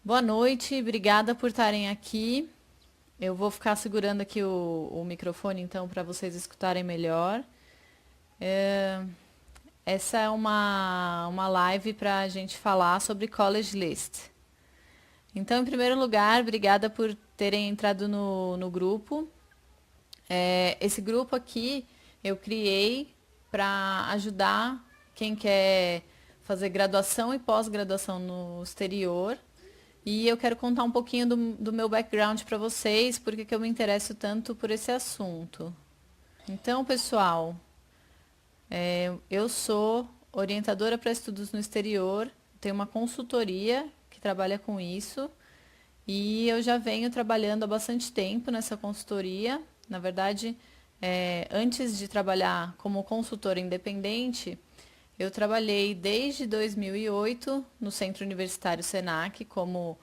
Boa noite, obrigada por estarem aqui. Eu vou ficar segurando aqui o microfone, então, para vocês escutarem melhor. É, Essa é uma live para a gente falar sobre College List. Então, em primeiro lugar, obrigada por terem entrado no grupo. Esse grupo aqui eu criei para ajudar quem quer fazer graduação e pós-graduação no exterior. E eu quero contar um pouquinho do meu background para vocês, porque que eu me interesso tanto por esse assunto. Então, pessoal, eu sou orientadora para estudos no exterior, tenho uma consultoria que trabalha com isso, e eu já venho trabalhando há bastante tempo nessa consultoria. Na verdade, antes de trabalhar como consultora independente, eu trabalhei desde 2008 no Centro Universitário Senac como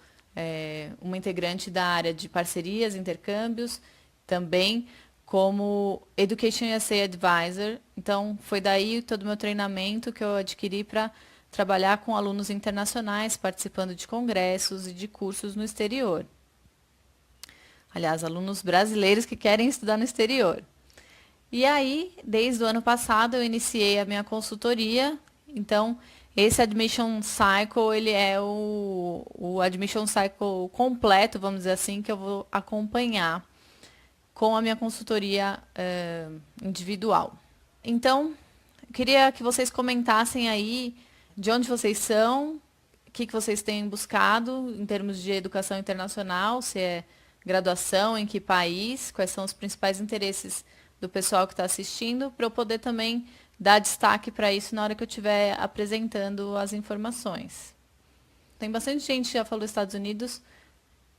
uma integrante da área de parcerias, intercâmbios, também como Education USA Advisor. Então, foi daí todo o meu treinamento que eu adquiri para trabalhar com alunos internacionais, participando de congressos e de cursos no exterior. Aliás, alunos brasileiros que querem estudar no exterior. E aí, desde o ano passado, eu iniciei a minha consultoria. Então, esse Admission Cycle, ele é o Admission Cycle completo, vamos dizer assim, que eu vou acompanhar com a minha consultoria individual. Então, queria que vocês comentassem aí de onde vocês são, o que vocês têm buscado em termos de educação internacional, se é graduação, em que país, quais são os principais interesses do pessoal que está assistindo, para eu poder também dar destaque para isso na hora que eu estiver apresentando as informações. Tem bastante gente que já falou Estados Unidos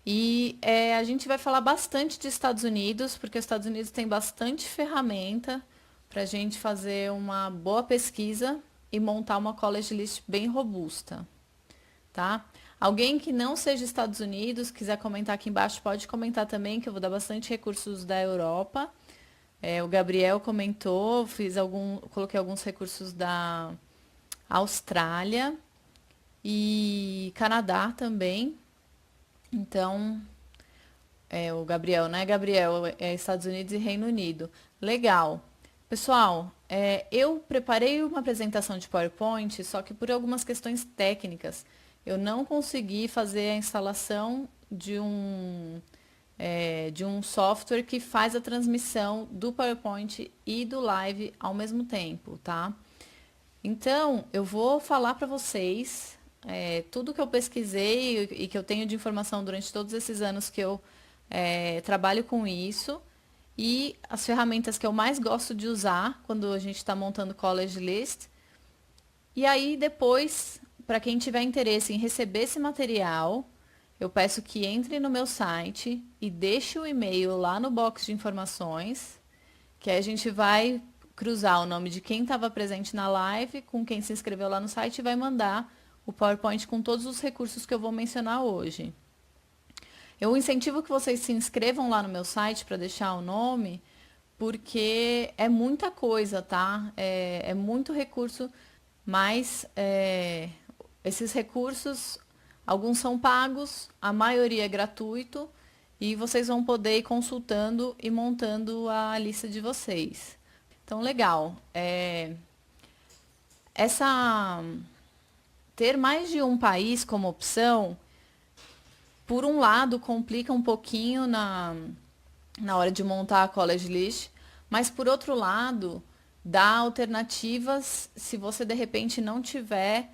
e a gente vai falar bastante de Estados Unidos, porque os Estados Unidos tem bastante ferramenta para a gente fazer uma boa pesquisa e montar uma college list bem robusta, tá? Alguém que não seja Estados Unidos, quiser comentar aqui embaixo, pode comentar também, que eu vou dar bastante recursos da Europa. O Gabriel comentou, coloquei alguns recursos da Austrália e Canadá também. Então, o Gabriel, né, Gabriel? É Estados Unidos e Reino Unido. Legal. Pessoal, eu preparei uma apresentação de PowerPoint, só que por algumas questões técnicas, eu não consegui fazer a instalação de um software que faz a transmissão do PowerPoint e do live ao mesmo tempo, tá? Então, eu vou falar para vocês tudo que eu pesquisei e que eu tenho de informação durante todos esses anos que eu trabalho com isso e as ferramentas que eu mais gosto de usar quando a gente está montando College List. E aí, depois, para quem tiver interesse em receber esse material, eu peço que entre no meu site e deixe o e-mail lá no box de informações, que aí a gente vai cruzar o nome de quem estava presente na live com quem se inscreveu lá no site e vai mandar o PowerPoint com todos os recursos que eu vou mencionar hoje. Eu incentivo que vocês se inscrevam lá no meu site para deixar o nome, porque é muita coisa, tá? É muito recurso, mas esses recursos, alguns são pagos, a maioria é gratuito, e vocês vão poder ir consultando e montando a lista de vocês. Então, legal. Essa ter mais de um país como opção, por um lado, complica um pouquinho na hora de montar a college list, mas por outro lado, dá alternativas se você de repente não tiver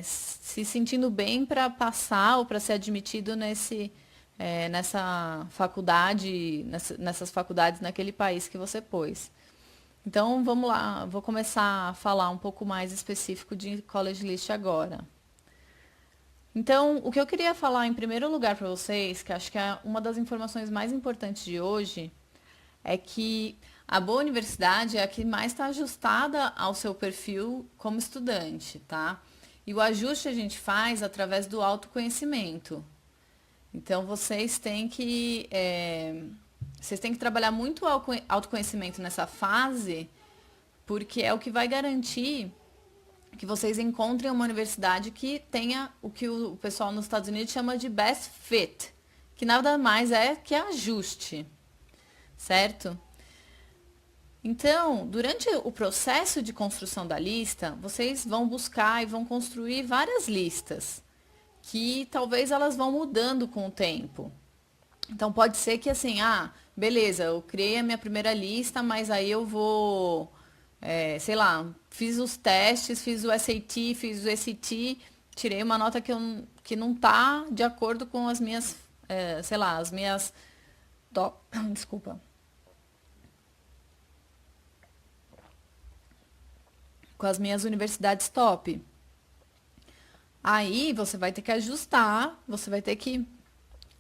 se sentindo bem para passar ou para ser admitido nessa faculdade, nessas faculdades naquele país que você pôs. Então, vamos lá, vou começar a falar um pouco mais específico de College List agora. Então, o que eu queria falar em primeiro lugar para vocês, que acho que é uma das informações mais importantes de hoje, é que a boa universidade é a que mais está ajustada ao seu perfil como estudante, tá? E o ajuste a gente faz através do autoconhecimento. Então, vocês têm que trabalhar muito o autoconhecimento nessa fase, porque é o que vai garantir que vocês encontrem uma universidade que tenha o que o pessoal nos Estados Unidos chama de best fit, que nada mais é que ajuste, certo? Então, durante o processo de construção da lista, vocês vão buscar e vão construir várias listas, que talvez elas vão mudando com o tempo. Então, pode ser que assim, beleza, eu criei a minha primeira lista, mas aí eu vou, sei lá, fiz os testes, fiz o SAT, fiz o SAT, tirei uma nota que não tá de acordo com as minhas, sei lá, as minhas, desculpa, com as minhas universidades top. Aí você vai ter que ajustar, você vai ter que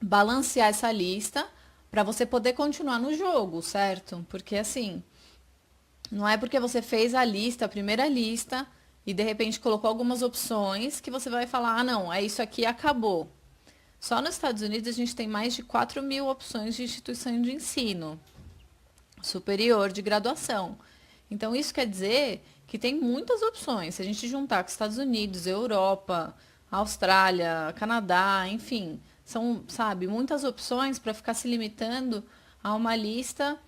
balancear essa lista para você poder continuar no jogo, certo? Porque assim, não é porque você fez a lista, a primeira lista, e de repente colocou algumas opções que você vai falar, não, é isso aqui, acabou. Só nos Estados Unidos a gente tem mais de 4.000 opções de instituição de ensino superior de graduação. Então isso quer dizer que tem muitas opções. Se a gente juntar com Estados Unidos, Europa, Austrália, Canadá, enfim, são, sabe, muitas opções para ficar se limitando a uma lista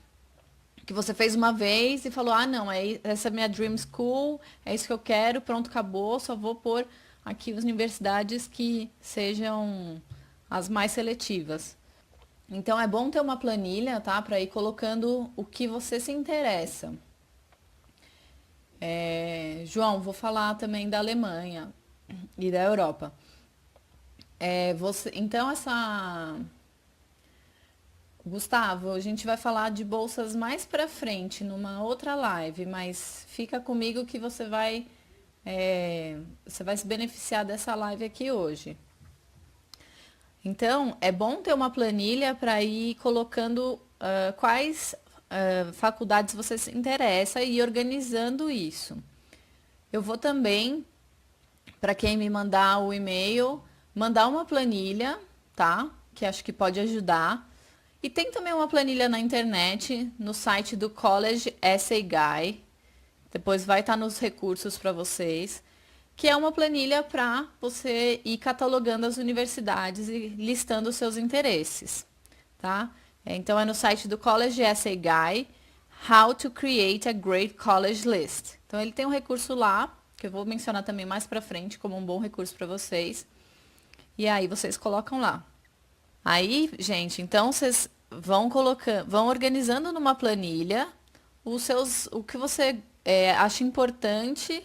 que você fez uma vez e falou, não, essa é a minha dream school, é isso que eu quero, pronto, acabou, só vou pôr aqui as universidades que sejam as mais seletivas. Então é bom ter uma planilha, tá, para ir colocando o que você se interessa. João, vou falar também da Alemanha e da Europa. Então, Gustavo, a gente vai falar de bolsas mais para frente, numa outra live, mas fica comigo que você vai se beneficiar dessa live aqui hoje. Então, é bom ter uma planilha para ir colocando quais faculdades você se interessa e ir organizando isso. Eu vou também, para quem me mandar o e-mail, mandar uma planilha, tá? Que acho que pode ajudar. E tem também uma planilha na internet, no site do College Essay Guy. Depois vai estar nos recursos para vocês, que é uma planilha para você ir catalogando as universidades e listando os seus interesses, tá? Então é no site do College Essay Guy, How to Create a Great College List. Então ele tem um recurso lá, que eu vou mencionar também mais para frente como um bom recurso para vocês. E aí vocês colocam lá. Aí, gente, então vocês vão colocando, vão organizando numa planilha o que você acha importante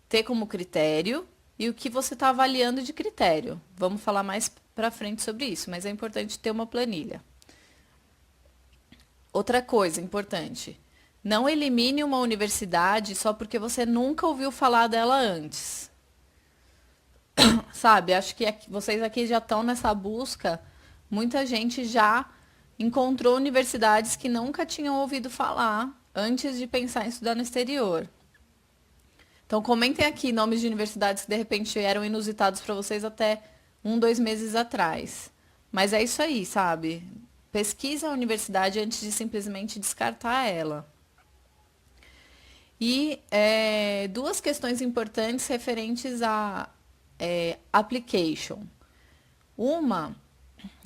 ter como critério e o que você está avaliando de critério. Vamos falar mais para frente sobre isso, mas é importante ter uma planilha. Outra coisa importante, não elimine uma universidade só porque você nunca ouviu falar dela antes. Sabe, acho que vocês aqui já estão nessa busca, muita gente já encontrou universidades que nunca tinham ouvido falar antes de pensar em estudar no exterior. Então, comentem aqui nomes de universidades que de repente eram inusitados para vocês até 2 meses atrás. Mas é isso aí, sabe? Pesquisa a universidade antes de simplesmente descartar ela. E 2 questões importantes referentes a application. Uma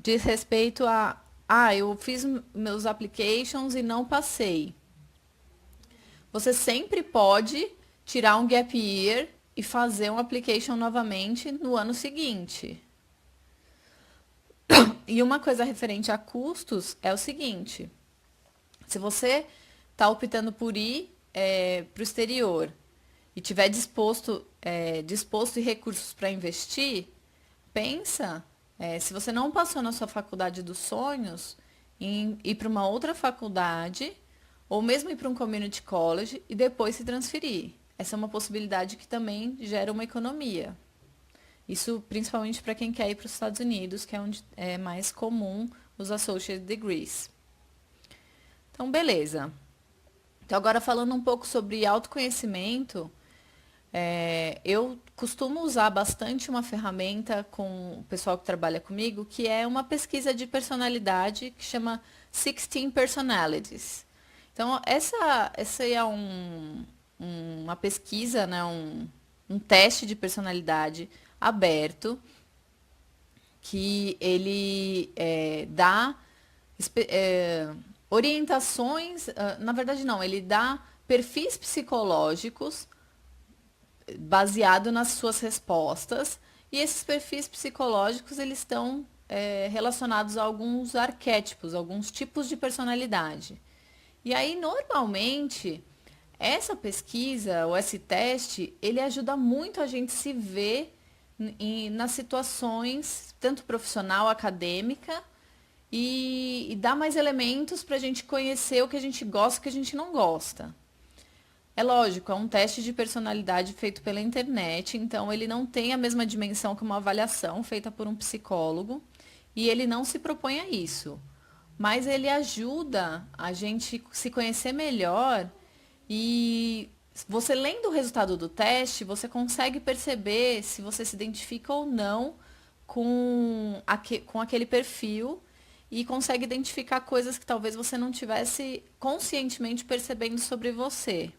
diz respeito eu fiz meus applications e não passei. Você sempre pode tirar um gap year e fazer um application novamente no ano seguinte. E uma coisa referente a custos é o seguinte: se você está optando por ir para o exterior e tiver disposto e recursos para investir, pensa, se você não passou na sua faculdade dos sonhos, em ir para uma outra faculdade, ou mesmo ir para um community college e depois se transferir. Essa é uma possibilidade que também gera uma economia. Isso principalmente para quem quer ir para os Estados Unidos, que é onde é mais comum os associate degrees. Então, beleza. Então, agora falando um pouco sobre autoconhecimento, eu costumo usar bastante uma ferramenta com o pessoal que trabalha comigo, que é uma pesquisa de personalidade que chama 16 Personalities. Então, essa é uma pesquisa, né, um um teste de personalidade aberto, que ele dá orientações, na verdade não, ele dá perfis psicológicos baseado nas suas respostas, e esses perfis psicológicos eles estão relacionados a alguns arquétipos, alguns tipos de personalidade. E aí, normalmente, essa pesquisa ou esse teste, ele ajuda muito a gente se ver nas situações, tanto profissional, acadêmica, e dá mais elementos para a gente conhecer o que a gente gosta e o que a gente não gosta. É lógico, é um teste de personalidade feito pela internet, então ele não tem a mesma dimensão que uma avaliação feita por um psicólogo e ele não se propõe a isso. Mas ele ajuda a gente se conhecer melhor e você lendo o resultado do teste, você consegue perceber se você se identifica ou não com aquele perfil e consegue identificar coisas que talvez você não tivesse conscientemente percebendo sobre você.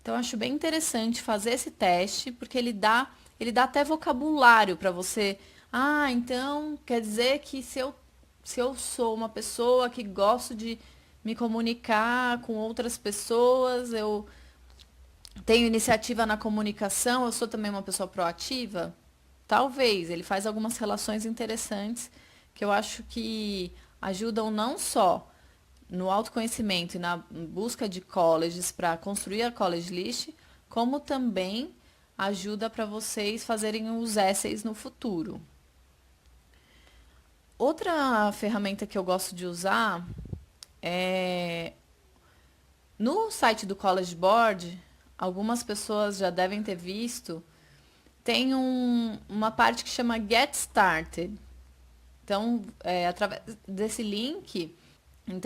Então, eu acho bem interessante fazer esse teste, porque ele dá até vocabulário para você. Ah, então quer dizer que se eu sou uma pessoa que gosto de me comunicar com outras pessoas, eu tenho iniciativa na comunicação, eu sou também uma pessoa proativa? Talvez. Ele faz algumas relações interessantes que eu acho que ajudam não só no autoconhecimento e na busca de colleges para construir a college list, como também ajuda para vocês fazerem os essays no futuro. Outra ferramenta que eu gosto de usar é no site do College Board, algumas pessoas já devem ter visto, tem uma parte que chama Get Started. Então,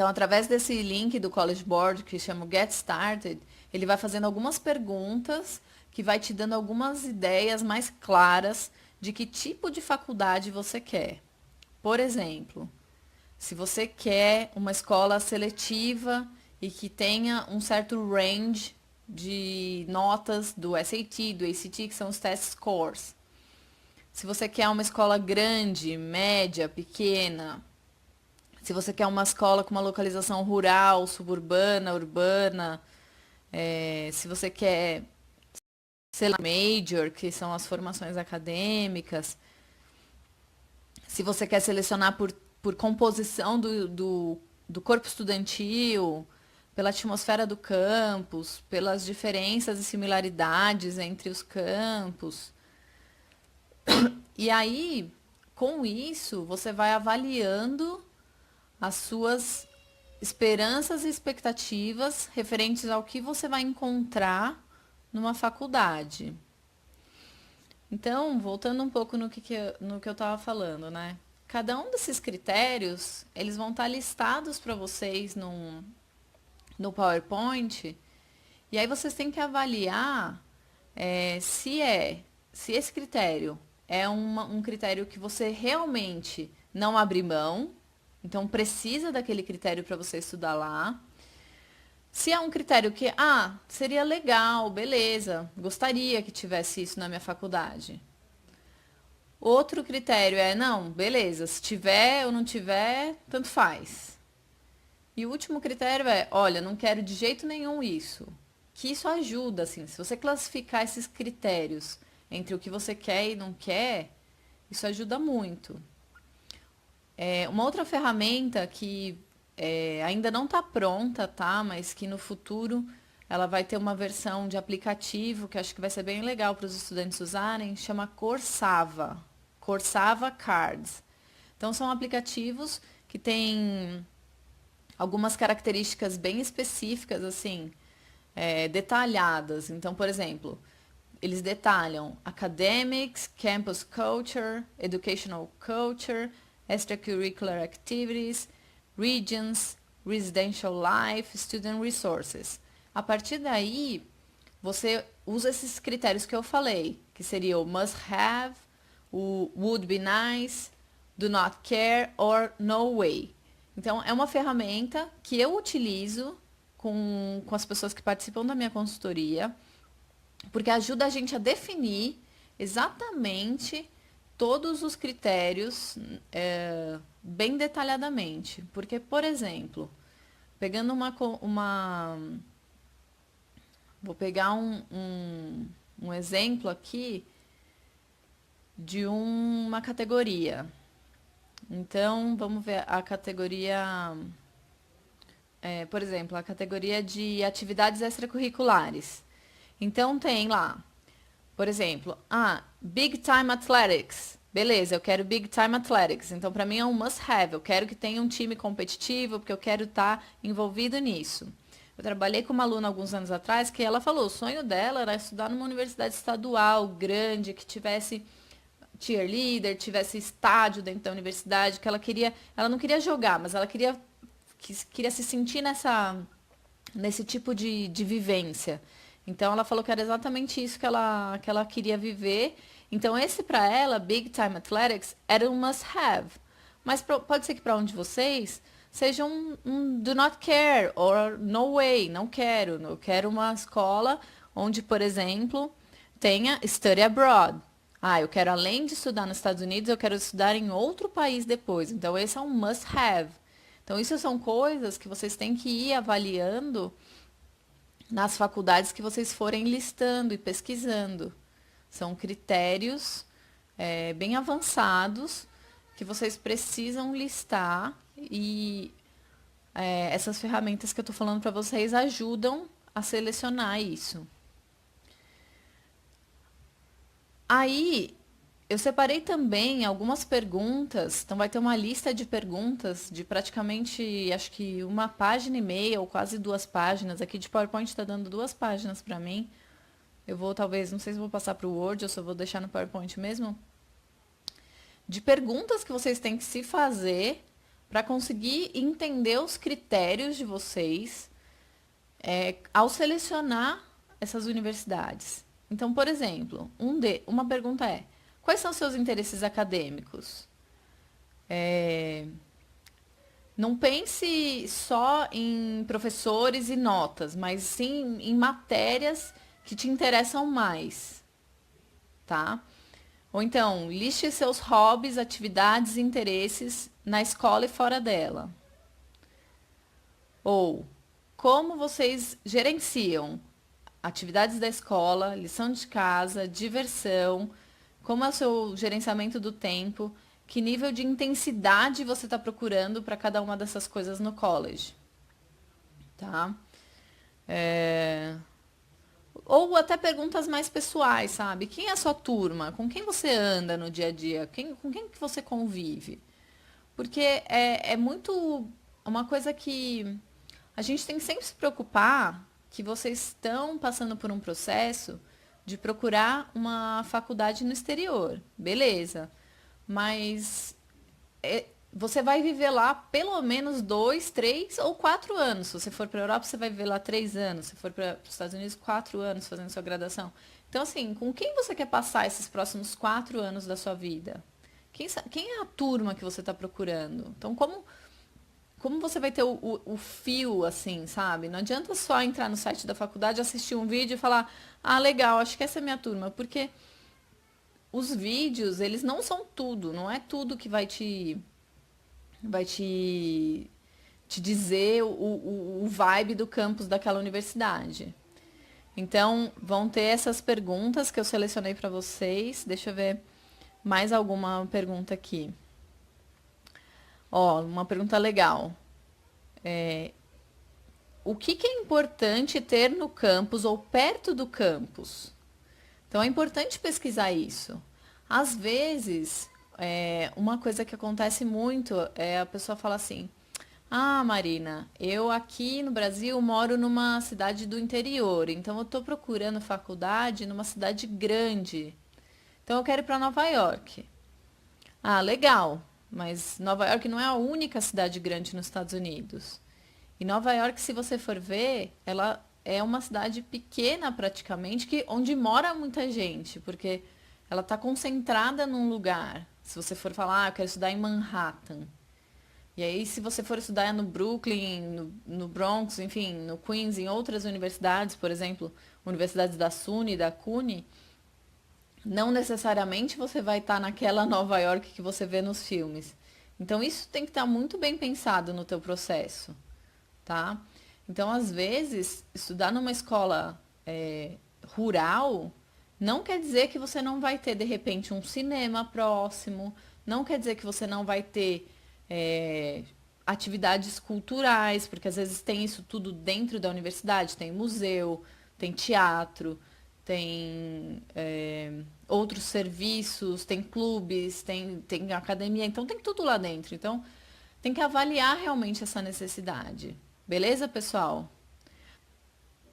através desse link do College Board, que chama Get Started, ele vai fazendo algumas perguntas que vai te dando algumas ideias mais claras de que tipo de faculdade você quer. Por exemplo, se você quer uma escola seletiva e que tenha um certo range de notas do SAT, do ACT, que são os test scores. Se você quer uma escola grande, média, pequena, se você quer uma escola com uma localização rural, suburbana, urbana, se você quer, sei lá, major, que são as formações acadêmicas, se você quer selecionar por composição do corpo estudantil, pela atmosfera do campus, pelas diferenças e similaridades entre os campos. E aí, com isso, você vai avaliando as suas esperanças e expectativas referentes ao que você vai encontrar numa faculdade. Então, voltando um pouco no que eu estava falando, né? Cada um desses critérios, eles vão estar listados para vocês no PowerPoint, e aí vocês têm que avaliar se esse critério é um critério que você realmente não abre mão, então precisa daquele critério para você estudar lá. Se é um critério que, seria legal, beleza, gostaria que tivesse isso na minha faculdade. Outro critério não, beleza, se tiver ou não tiver, tanto faz. E o último critério olha, não quero de jeito nenhum isso. Que isso ajuda, assim, se você classificar esses critérios entre o que você quer e não quer, isso ajuda muito. Uma outra ferramenta que ainda não está pronta, tá? Mas que no futuro ela vai ter uma versão de aplicativo que acho que vai ser bem legal para os estudantes usarem, chama Coursava. Coursava Cards. Então são aplicativos que têm algumas características bem específicas, assim, detalhadas. Então, por exemplo, eles detalham academics, campus culture, educational culture, extracurricular activities, regions, residential life, student resources. A partir daí, você usa esses critérios que eu falei, que seria o must have, o would be nice, do not care or no way. Então, é uma ferramenta que eu utilizo com as pessoas que participam da minha consultoria, porque ajuda a gente a definir exatamente todos os critérios bem detalhadamente. Porque, por exemplo, pegando vou pegar um exemplo aqui de uma categoria. Então, vamos ver a categoria, por exemplo, a categoria de atividades extracurriculares. Então, tem lá, por exemplo, Big Time Athletics. Beleza, eu quero Big Time Athletics. Então, para mim é um must have. Eu quero que tenha um time competitivo, porque eu quero estar envolvido nisso. Eu trabalhei com uma aluna alguns anos atrás que ela falou, o sonho dela era estudar numa universidade estadual grande, que tivesse cheerleader, tivesse estádio dentro da universidade, que ela não queria jogar, mas ela queria se sentir nesse tipo de vivência. Então ela falou que era exatamente isso que ela queria viver. Então esse para ela, Big Time Athletics, era um must have. Mas pode ser que para um de vocês seja um do not care, or no way, não quero. Eu quero uma escola onde, por exemplo, tenha study abroad. Eu quero, além de estudar nos Estados Unidos, eu quero estudar em outro país depois. Então, esse é um must have. Então, isso são coisas que vocês têm que ir avaliando nas faculdades que vocês forem listando e pesquisando. São critérios bem avançados que vocês precisam listar e essas ferramentas que eu estou falando para vocês ajudam a selecionar isso. Aí, eu separei também algumas perguntas, então vai ter uma lista de perguntas de praticamente, acho que 1,5 página ou quase 2 páginas. Aqui de PowerPoint está dando 2 páginas para mim. Eu vou talvez, não sei se vou passar para o Word ou se eu vou deixar no PowerPoint mesmo. De perguntas que vocês têm que se fazer para conseguir entender os critérios de vocês ao selecionar essas universidades. Então, por exemplo, uma pergunta é: quais são seus interesses acadêmicos? Não pense só em professores e notas, mas sim em matérias que te interessam mais, tá? Ou então, liste seus hobbies, atividades e interesses na escola e fora dela. Ou, como vocês gerenciam atividades da escola, lição de casa, diversão, como é o seu gerenciamento do tempo, que nível de intensidade você está procurando para cada uma dessas coisas no college, tá? Ou até perguntas mais pessoais, sabe? Quem é a sua turma? Com quem você anda no dia a dia? Com quem que você convive? Porque é muito uma coisa que a gente tem que sempre se preocupar que vocês estão passando por um processo de procurar uma faculdade no exterior. Beleza. Mas você vai viver lá pelo menos 2, 3 ou 4 anos. Se você for para a Europa, você vai viver lá 3 anos. Se for para os Estados Unidos, 4 anos fazendo sua graduação. Então, assim, com quem você quer passar esses próximos 4 anos da sua vida? Quem é a turma que você está procurando? Então, como você vai ter o fio, assim, sabe? Não adianta só entrar no site da faculdade, assistir um vídeo e falar, legal, acho que essa é a minha turma. Porque os vídeos, eles não são tudo. Não é tudo que vai te dizer o vibe do campus daquela universidade. Então, vão ter essas perguntas que eu selecionei para vocês. Deixa eu ver mais alguma pergunta aqui. Uma pergunta legal. O que é importante ter no campus ou perto do campus? Então, é importante pesquisar isso. Às vezes, uma coisa que acontece muito é a pessoa fala assim: Marina, eu aqui no Brasil moro numa cidade do interior, então eu estou procurando faculdade numa cidade grande. Então, eu quero ir para Nova York. Legal, mas Nova York não é a única cidade grande nos Estados Unidos. E Nova York, se você for ver, ela é uma cidade pequena praticamente, onde mora muita gente, porque ela está concentrada num lugar. Se você for falar, eu quero estudar em Manhattan. E aí, se você for estudar no Brooklyn, no Bronx, enfim, no Queens, em outras universidades, por exemplo, universidades da SUNY, da CUNY, não necessariamente você vai estar naquela Nova York que você vê nos filmes. Então, isso tem que estar muito bem pensado no teu processo, tá? Então, às vezes, estudar numa escola rural não quer dizer que você não vai ter, de repente, um cinema próximo, não quer dizer que você não vai ter atividades culturais, porque às vezes tem isso tudo dentro da universidade, tem museu, tem teatro, tem outros serviços, tem clubes, tem academia, então tem tudo lá dentro. Então, tem que avaliar realmente essa necessidade. Beleza, pessoal?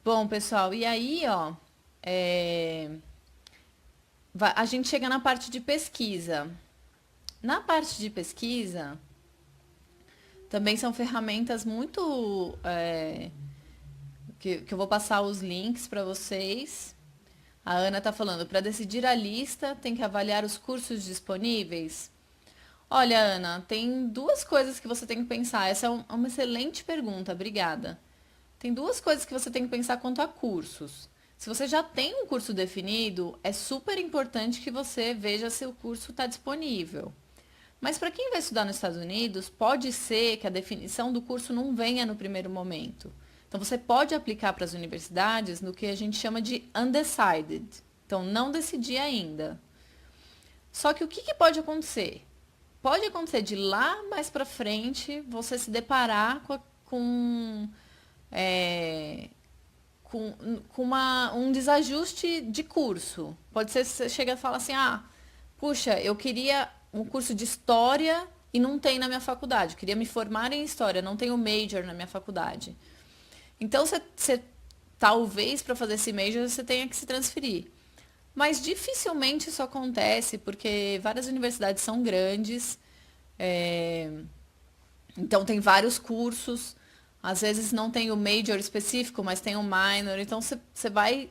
Bom, pessoal, e aí, ó, é, a gente chega na parte de pesquisa. Na parte de pesquisa, também são ferramentas muito. Que eu vou passar os links para vocês. A Ana está falando, para decidir a lista, tem que avaliar os cursos disponíveis. Olha, Ana, tem duas coisas que você tem que pensar. Essa é uma excelente pergunta, obrigada. Tem duas coisas que você tem que pensar quanto a cursos. Se você já tem um curso definido, é super importante que você veja se o curso está disponível. Mas para quem vai estudar nos Estados Unidos, pode ser que a definição do curso não venha no primeiro momento. Então você pode aplicar para as universidades no que a gente chama de undecided. Então não decidi ainda. Só que o que pode acontecer? Pode acontecer de lá mais para frente você se deparar é, um desajuste de curso. Pode ser que você chega e fala assim, puxa, eu queria um curso de história e não tem na minha faculdade. Eu queria me formar em história, não tenho major na minha faculdade. Então, você talvez para fazer esse major você tenha que se transferir. Mas dificilmente isso acontece, porque várias universidades são grandes, então tem vários cursos. Às vezes não tem o major específico, mas tem o minor. Então você vai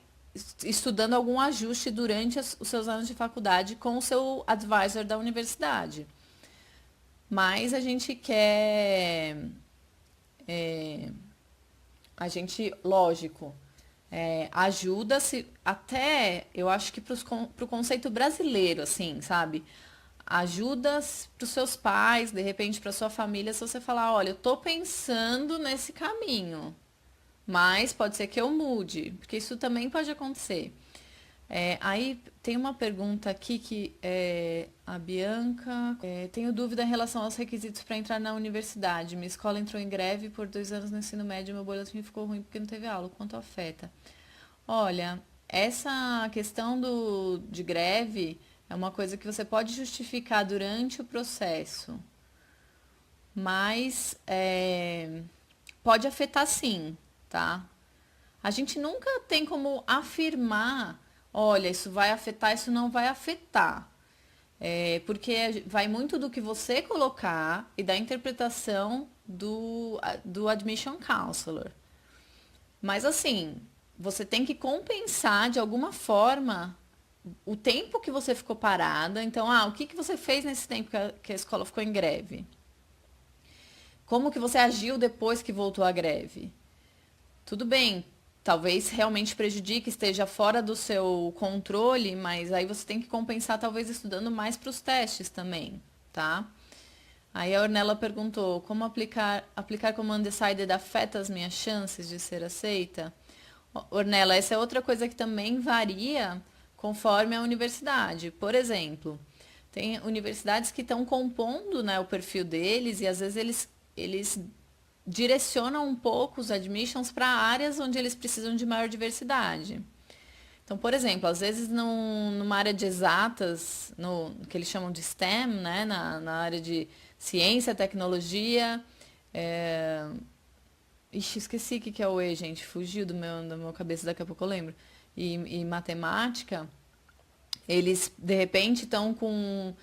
estudando algum ajuste durante os seus anos de faculdade com o seu advisor da universidade. Mas a gente quer. A gente, lógico, ajuda-se até, eu acho que para o conceito brasileiro, assim, sabe? Ajuda para os seus pais, de repente para sua família, se você falar, olha, eu tô pensando nesse caminho, mas pode ser que eu mude, porque isso também pode acontecer. Aí tem uma pergunta aqui que a Bianca. Tenho dúvida em relação aos requisitos para entrar na universidade. Minha escola entrou em greve por 2 anos no ensino médio e meu boletim ficou ruim porque não teve aula. Quanto afeta? Olha, essa questão de greve é uma coisa que você pode justificar durante o processo, mas pode afetar sim, tá? A gente nunca tem como afirmar, olha, isso vai afetar, isso não vai afetar. Porque vai muito do que você colocar e da interpretação do admission counselor. Mas assim, você tem que compensar de alguma forma o tempo que você ficou parada. Então, o que você fez nesse tempo que a escola ficou em greve? Como que você agiu depois que voltou à greve? Tudo bem, talvez realmente prejudique, esteja fora do seu controle, mas aí você tem que compensar talvez estudando mais para os testes também, tá? Aí a Ornella perguntou, como aplicar como undecided afeta as minhas chances de ser aceita? Ornella, essa é outra coisa que também varia conforme a universidade. Por exemplo, tem universidades que estão compondo, né, o perfil deles e às vezes eles direcionam um pouco os admissions para áreas onde eles precisam de maior diversidade. Então, por exemplo, às vezes numa área de exatas, no que eles chamam de STEM, né, na área de ciência, tecnologia, esqueci o que é o E, gente, fugiu da minha cabeça, daqui a pouco eu lembro. E matemática, eles de repente estão com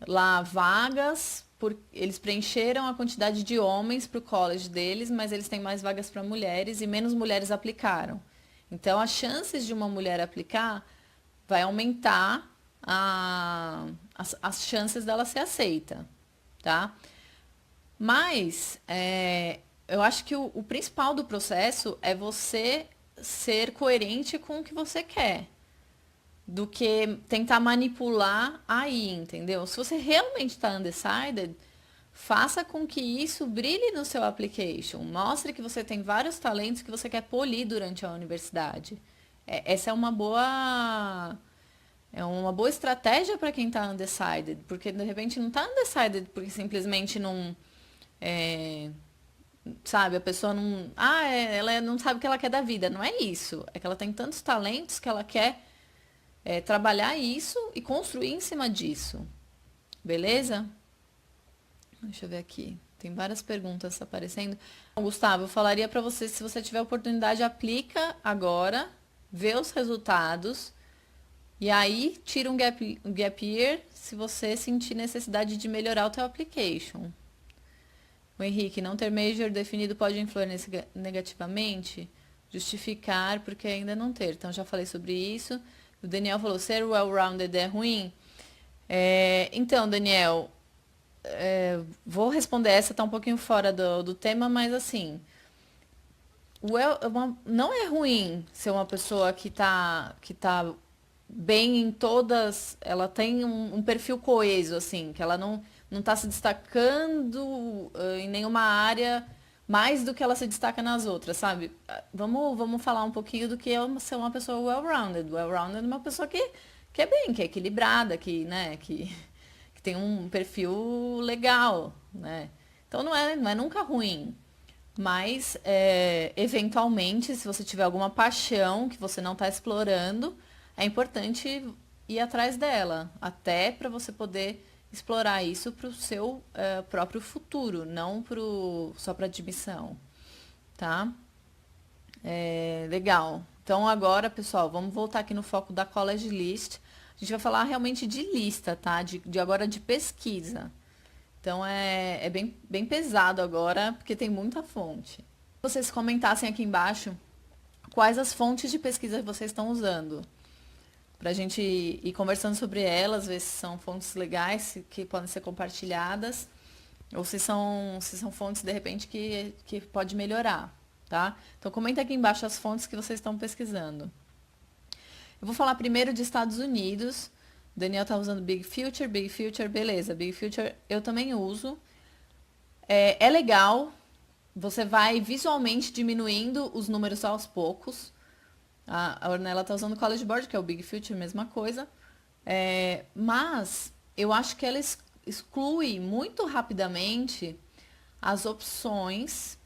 lá vagas, eles preencheram a quantidade de homens para o college deles, mas eles têm mais vagas para mulheres e menos mulheres aplicaram. Então, as chances de uma mulher aplicar vai aumentar as chances dela ser aceita, tá? Mas eu acho que o principal do processo é você ser coerente com o que você quer, do que tentar manipular aí, entendeu? Se você realmente está undecided, faça com que isso brilhe no seu application. Mostre que você tem vários talentos que você quer polir durante a universidade. Essa é uma boa estratégia para quem está undecided, porque de repente não está undecided porque simplesmente não é, sabe, a pessoa não, ela não sabe o que ela quer da vida. Não é isso. É que ela tem tantos talentos que ela quer trabalhar isso e construir em cima disso. Beleza? Deixa eu ver aqui. Tem várias perguntas aparecendo. Bom, Gustavo, eu falaria para você, se você tiver oportunidade, aplica agora, vê os resultados e aí tira um gap year se você sentir necessidade de melhorar o teu application. O Henrique, não ter major definido pode influenciar negativamente? Justificar porque ainda não ter. Então, já falei sobre isso. O Daniel falou, ser well-rounded é ruim? Então, Daniel, vou responder essa, tá um pouquinho fora do tema, mas assim, não é ruim ser uma pessoa que tá bem em todas, ela tem um perfil coeso, assim, que ela não tá se destacando em nenhuma área mais do que ela se destaca nas outras, sabe? Vamos falar um pouquinho do que é ser uma pessoa well-rounded. Well-rounded é uma pessoa que é bem, que é equilibrada, né, que tem um perfil legal, né? Então não é nunca ruim. Mas, eventualmente, se você tiver alguma paixão que você não está explorando, é importante ir atrás dela, até para você poder explorar isso para o seu próprio futuro, não só para admissão, tá? Legal. Então agora, pessoal, vamos voltar aqui no foco da College List. A gente vai falar realmente de lista, tá? De agora de pesquisa. Então é bem pesado agora, porque tem muita fonte. Vocês comentassem aqui embaixo quais as fontes de pesquisa vocês estão usando. Para a gente ir conversando sobre elas, ver se são fontes legais que podem ser compartilhadas, ou se são fontes, de repente, que pode melhorar, tá? Então comenta aqui embaixo as fontes que vocês estão pesquisando. Eu vou falar primeiro de Estados Unidos. O Daniel tá usando Big Future, beleza. Big Future eu também uso. É legal, você vai visualmente diminuindo os números aos poucos. A Ornella tá usando College Board, que é o Big Future, mesma coisa. Mas eu acho que ela exclui muito rapidamente as opções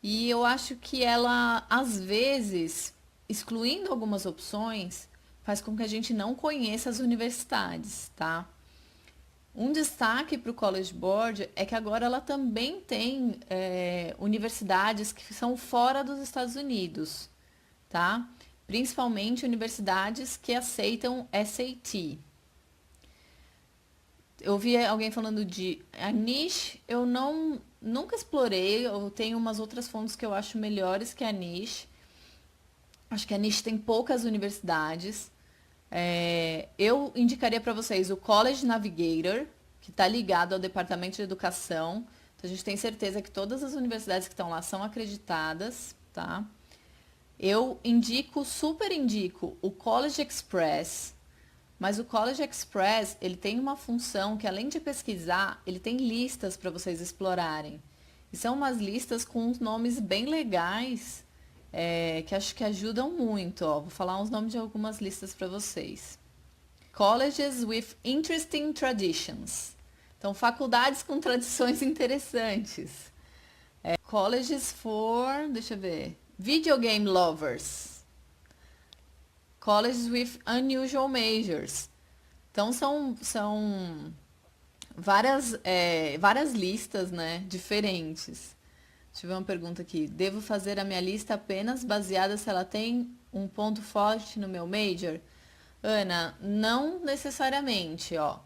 e eu acho que ela, às vezes, excluindo algumas opções, faz com que a gente não conheça as universidades, tá? Um destaque para o College Board é que agora ela também tem universidades que são fora dos Estados Unidos, tá? Principalmente universidades que aceitam SAT. Eu vi alguém falando de Anish, eu nunca explorei, eu tenho umas outras fontes que eu acho melhores que a Anish. Acho que a Anish tem poucas universidades. Eu indicaria para vocês o College Navigator, que está ligado ao Departamento de Educação. Então, a gente tem certeza que todas as universidades que estão lá são acreditadas, tá? Eu super indico o College Express, mas o College Express, ele tem uma função que, além de pesquisar, ele tem listas para vocês explorarem. E são umas listas com uns nomes bem legais, que acho que ajudam muito. Ó. Vou falar uns nomes de algumas listas para vocês. Colleges with Interesting Traditions. Então, faculdades com tradições interessantes. Colleges for, deixa eu ver, Video Game Lovers. Colleges with Unusual Majors. Então, são várias listas, né, diferentes. Deixa eu ver uma pergunta aqui. Devo fazer a minha lista apenas baseada se ela tem um ponto forte no meu major? Ana, não necessariamente, ó.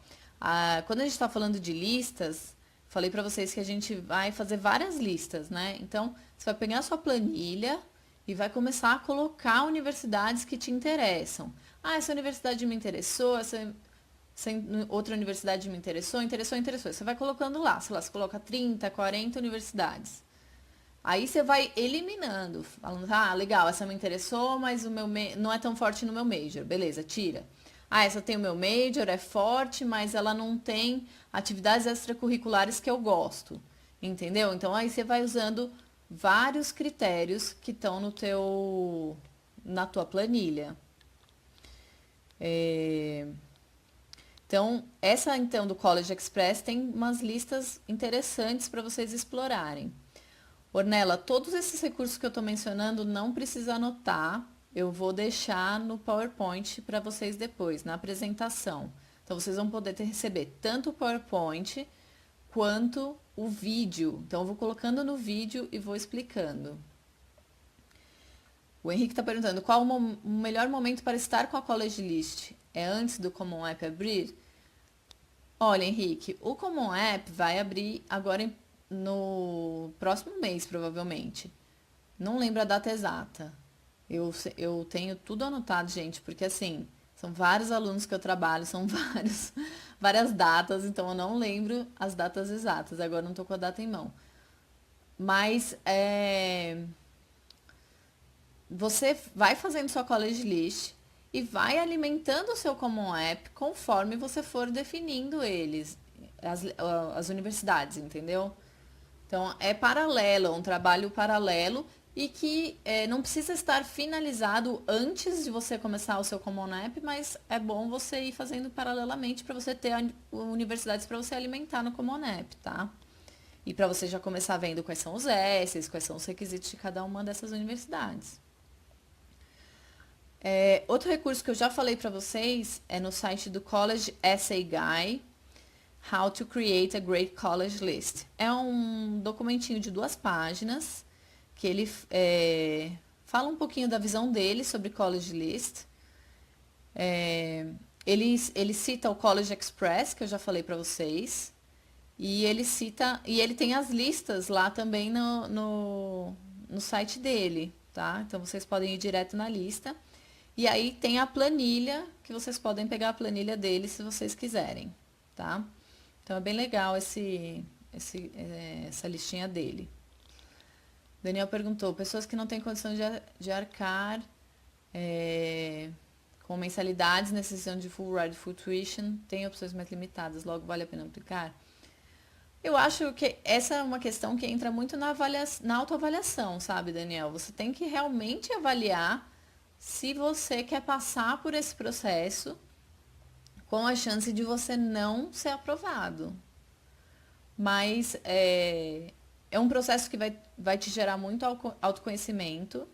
Quando a gente está falando de listas, falei para vocês que a gente vai fazer várias listas, né? Então, você vai pegar a sua planilha e vai começar a colocar universidades que te interessam. Essa universidade me interessou, outra universidade me interessou, interessou. Você vai colocando lá, sei lá, você coloca 30, 40 universidades. Aí você vai eliminando, falando, ah, legal, essa me interessou, mas o meu não é tão forte no meu major. Beleza, tira. Ah, essa tem o meu major, é forte, mas ela não tem atividades extracurriculares que eu gosto. Entendeu? Então aí você vai usando vários critérios que estão na tua planilha. Então, essa então do College Express tem umas listas interessantes para vocês explorarem. Ornella, todos esses recursos que eu estou mencionando não precisa anotar. Eu vou deixar no PowerPoint para vocês depois, na apresentação. Então, vocês vão poder receber tanto o PowerPoint quanto o vídeo. Então, eu vou colocando no vídeo e vou explicando. O Henrique está perguntando, qual o melhor momento para estar com a College List? É antes do Common App abrir? Olha, Henrique, o Common App vai abrir agora no próximo mês, provavelmente. Não lembro a data exata. Eu tenho tudo anotado, gente, porque assim, são vários alunos que eu trabalho, são várias datas, então eu não lembro as datas exatas. Agora não estou com a data em mão. Mas você vai fazendo sua college list e vai alimentando o seu Common App conforme você for definindo as universidades, entendeu? Então, é paralelo, é um trabalho paralelo e que não precisa estar finalizado antes de você começar o seu Common App, mas é bom você ir fazendo paralelamente para você ter universidades para você alimentar no Common App, tá? E para você já começar vendo quais são os S's, quais são os requisitos de cada uma dessas universidades. Outro recurso que eu já falei para vocês é no site do College Essay Guy, How to Create a Great College List. É um documentinho de 2 páginas que ele fala um pouquinho da visão dele sobre College List. Ele cita o College Express, que eu já falei para vocês, e ele tem as listas lá também no site dele, tá? Então vocês podem ir direto na lista. E aí tem a planilha, que vocês podem pegar a planilha dele se vocês quiserem, tá? Então é bem legal essa listinha dele. Daniel perguntou, pessoas que não têm condição de arcar com mensalidades, necessitam de full ride, full tuition, tem opções mais limitadas, logo vale a pena aplicar? Eu acho que essa é uma questão que entra muito na autoavaliação, sabe, Daniel? Você tem que realmente avaliar se você quer passar por esse processo com a chance de você não ser aprovado. Mas é um processo que vai te gerar muito autoconhecimento.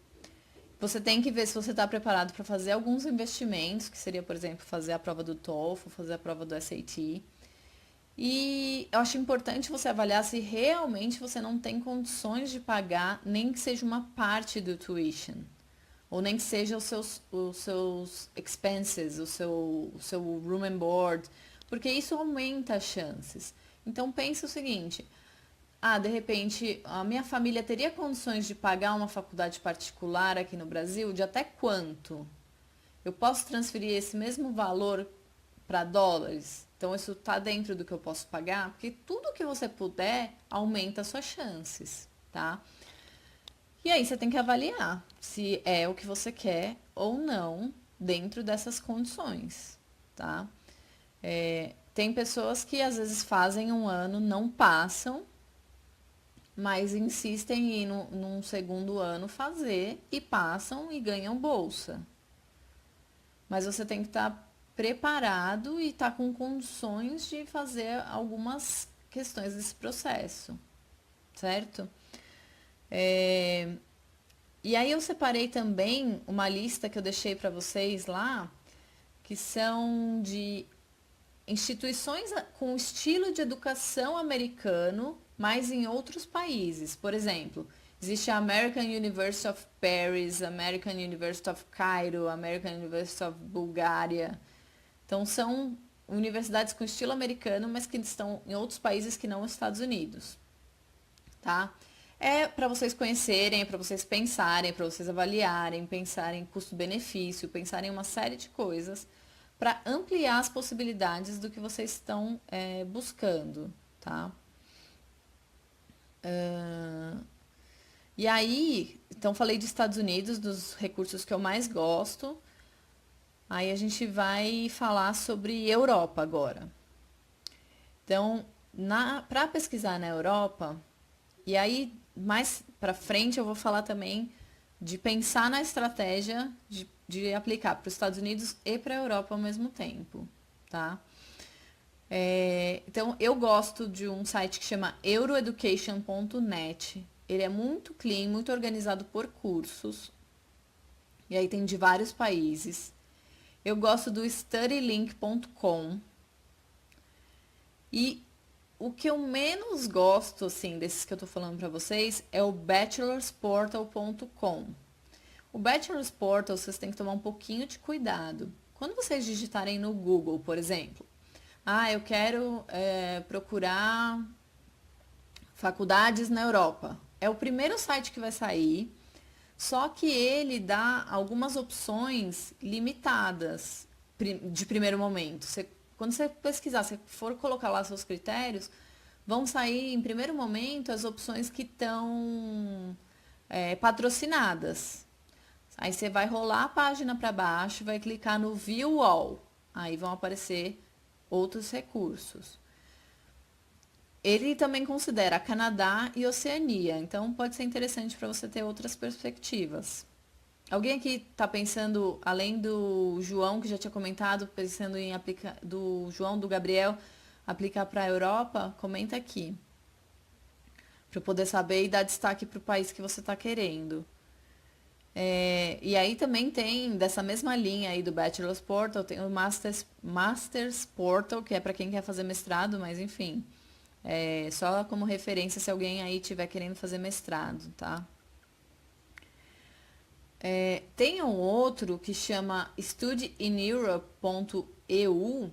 Você tem que ver se você está preparado para fazer alguns investimentos, que seria, por exemplo, fazer a prova do TOEFL, fazer a prova do SAT. E eu acho importante você avaliar se realmente você não tem condições de pagar, nem que seja uma parte do tuition. Ou nem que seja os seus expenses, o seu room and board, porque isso aumenta as chances. Então pense o seguinte, de repente a minha família teria condições de pagar uma faculdade particular aqui no Brasil, de até quanto? Eu posso transferir esse mesmo valor para dólares? Então isso está dentro do que eu posso pagar? Porque tudo que você puder aumenta as suas chances, tá? E aí você tem que avaliar se é o que você quer ou não dentro dessas condições, tá? Tem pessoas que às vezes fazem um ano, não passam, mas insistem em ir num segundo ano fazer e passam e ganham bolsa. Mas você tem que estar preparado e estar com condições de fazer algumas questões desse processo, certo? E aí eu separei também uma lista que eu deixei para vocês lá, que são de instituições com estilo de educação americano, mas em outros países. Por exemplo, existe a American University of Paris, American University of Cairo, American University of Bulgária. Então são universidades com estilo americano, mas que estão em outros países que não os Estados Unidos, tá? É para vocês conhecerem, é para vocês pensarem, é para vocês avaliarem, pensarem em custo-benefício, pensarem em uma série de coisas para ampliar as possibilidades do que vocês estão buscando, tá? E aí, então falei de Estados Unidos, dos recursos que eu mais gosto. Aí a gente vai falar sobre Europa agora. Então, para pesquisar na Europa, e aí mais para frente eu vou falar também de pensar na estratégia de aplicar para os Estados Unidos e para a Europa ao mesmo tempo, tá? Então, eu gosto de um site que chama euroeducation.net. Ele é muito clean, muito organizado por cursos. E aí tem de vários países. Eu gosto do studylink.com. E o que eu menos gosto, assim, desses que eu tô falando para vocês, é o bachelorsportal.com. O Bachelor's Portal, vocês têm que tomar um pouquinho de cuidado. Quando vocês digitarem no Google, por exemplo, eu quero procurar faculdades na Europa. É o primeiro site que vai sair, só que ele dá algumas opções limitadas de primeiro momento. Quando você pesquisar, se for colocar lá seus critérios, vão sair em primeiro momento as opções que estão patrocinadas. Aí você vai rolar a página para baixo, vai clicar no View All. Aí vão aparecer outros recursos. Ele também considera Canadá e Oceania, então pode ser interessante para você ter outras perspectivas. Alguém aqui está pensando, além do João, que já tinha comentado, pensando em aplicar, do João, do Gabriel, aplicar para a Europa? Comenta aqui, para eu poder saber e dar destaque para o país que você está querendo. E aí também tem, dessa mesma linha aí do Bachelor's Portal, tem o Master's Portal, que é para quem quer fazer mestrado, mas enfim, só como referência se alguém aí estiver querendo fazer mestrado, tá? Tem um outro que chama studyineurope.eu,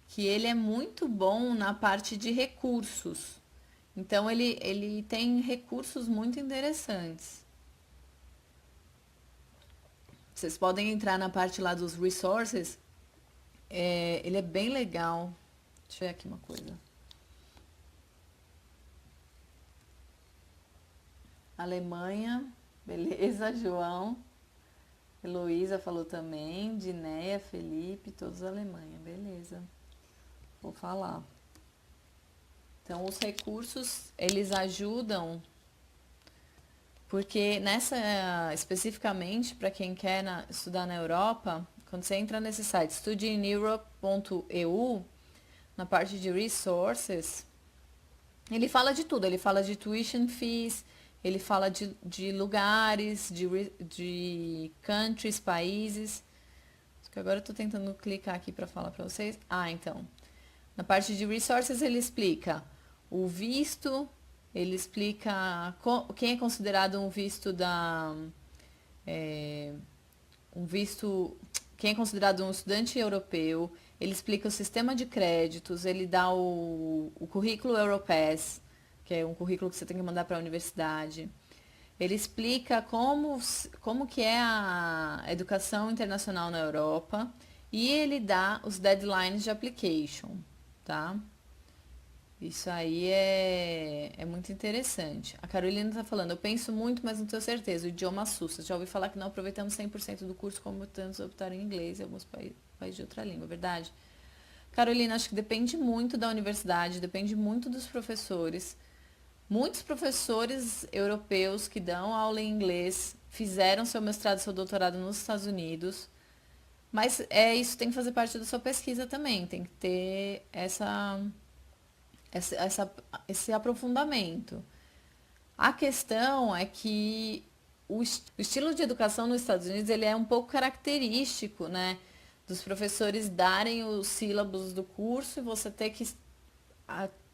que ele é muito bom na parte de recursos. Então, ele tem recursos muito interessantes. Vocês podem entrar na parte lá dos resources. Ele é bem legal. Deixa eu ver aqui uma coisa. Alemanha. Beleza, João. Heloísa falou também. Dinéia, Felipe, todos da Alemanha. Beleza. Vou falar. Então, os recursos, eles ajudam, porque especificamente para quem quer estudar na Europa, quando você entra nesse site, studyineurope.eu, na parte de resources, ele fala de tudo. Ele fala de tuition fees, ele fala de lugares, de countries, países. Só que agora eu estou tentando clicar aqui para falar para vocês. Então. Na parte de resources ele explica o visto, ele explica quem é considerado um visto quem é considerado um estudante europeu, ele explica o sistema de créditos, ele dá o currículo Europass, que é um currículo que você tem que mandar para a universidade. Ele explica como que é a educação internacional na Europa e ele dá os deadlines de application, tá? Isso aí é muito interessante. A Carolina está falando, eu penso muito, mas não tenho certeza. O idioma assusta. Já ouvi falar que não aproveitamos 100% do curso como tantos optaram em inglês e alguns países de outra língua, verdade? Carolina, acho que depende muito da universidade, depende muito dos professores. Muitos professores europeus que dão aula em inglês fizeram seu mestrado e seu doutorado nos Estados Unidos. Mas isso tem que fazer parte da sua pesquisa também, tem que ter esse aprofundamento. A questão é que o estilo de educação nos Estados Unidos ele é um pouco característico, né? Dos professores darem os sílabos do curso e você ter que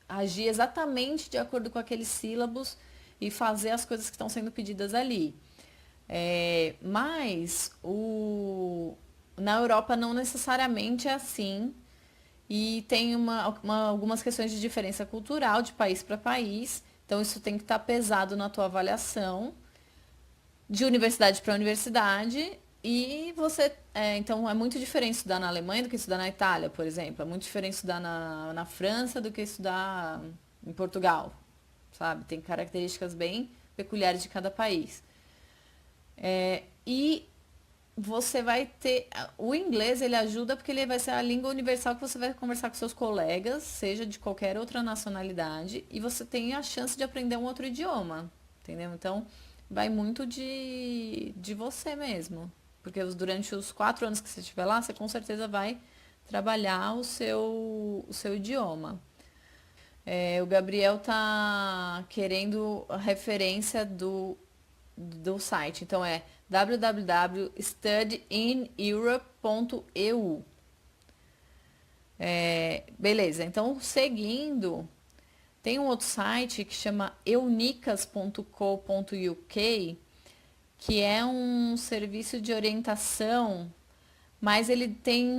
agir exatamente de acordo com aqueles sílabos e fazer as coisas que estão sendo pedidas ali. Mas na Europa não necessariamente é assim. E tem algumas questões de diferença cultural de país para país. Então, isso tem que estar pesado na tua avaliação de universidade para universidade E você, então é muito diferente estudar na Alemanha do que estudar na Itália, por exemplo. É muito diferente estudar na França do que estudar em Portugal, sabe? Tem características bem peculiares de cada país. E você vai ter. O inglês ele ajuda porque ele vai ser a língua universal que você vai conversar com seus colegas, seja de qualquer outra nacionalidade, e você tem a chance de aprender um outro idioma, entendeu? Então, vai muito de você mesmo. Porque durante os 4 anos que você estiver lá, você com certeza vai trabalhar o seu idioma. O Gabriel tá querendo a referência do site. Então é www.studyineurope.eu. Beleza, então seguindo, tem um outro site que chama eunicas.co.uk, que é um serviço de orientação, mas ele tem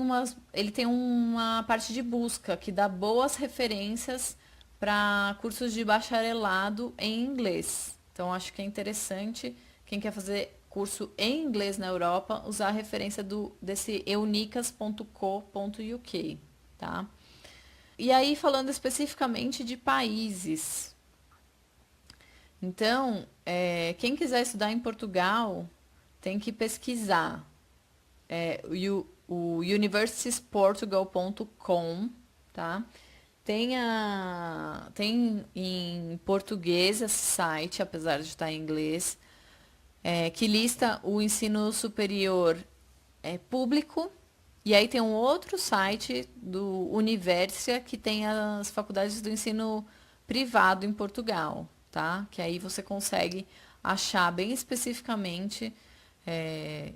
uma parte de busca que dá boas referências para cursos de bacharelado em inglês. Então acho que é interessante quem quer fazer curso em inglês na Europa usar a referência desse eunicas.co.uk, tá? E aí falando especificamente de países, então, quem quiser estudar em Portugal tem que pesquisar o universitiesportugal.com, tá? Tem em português esse site, apesar de estar em inglês, que lista o ensino superior público. E aí tem um outro site do Universia que tem as faculdades do ensino privado em Portugal, tá? Que aí você consegue achar bem especificamente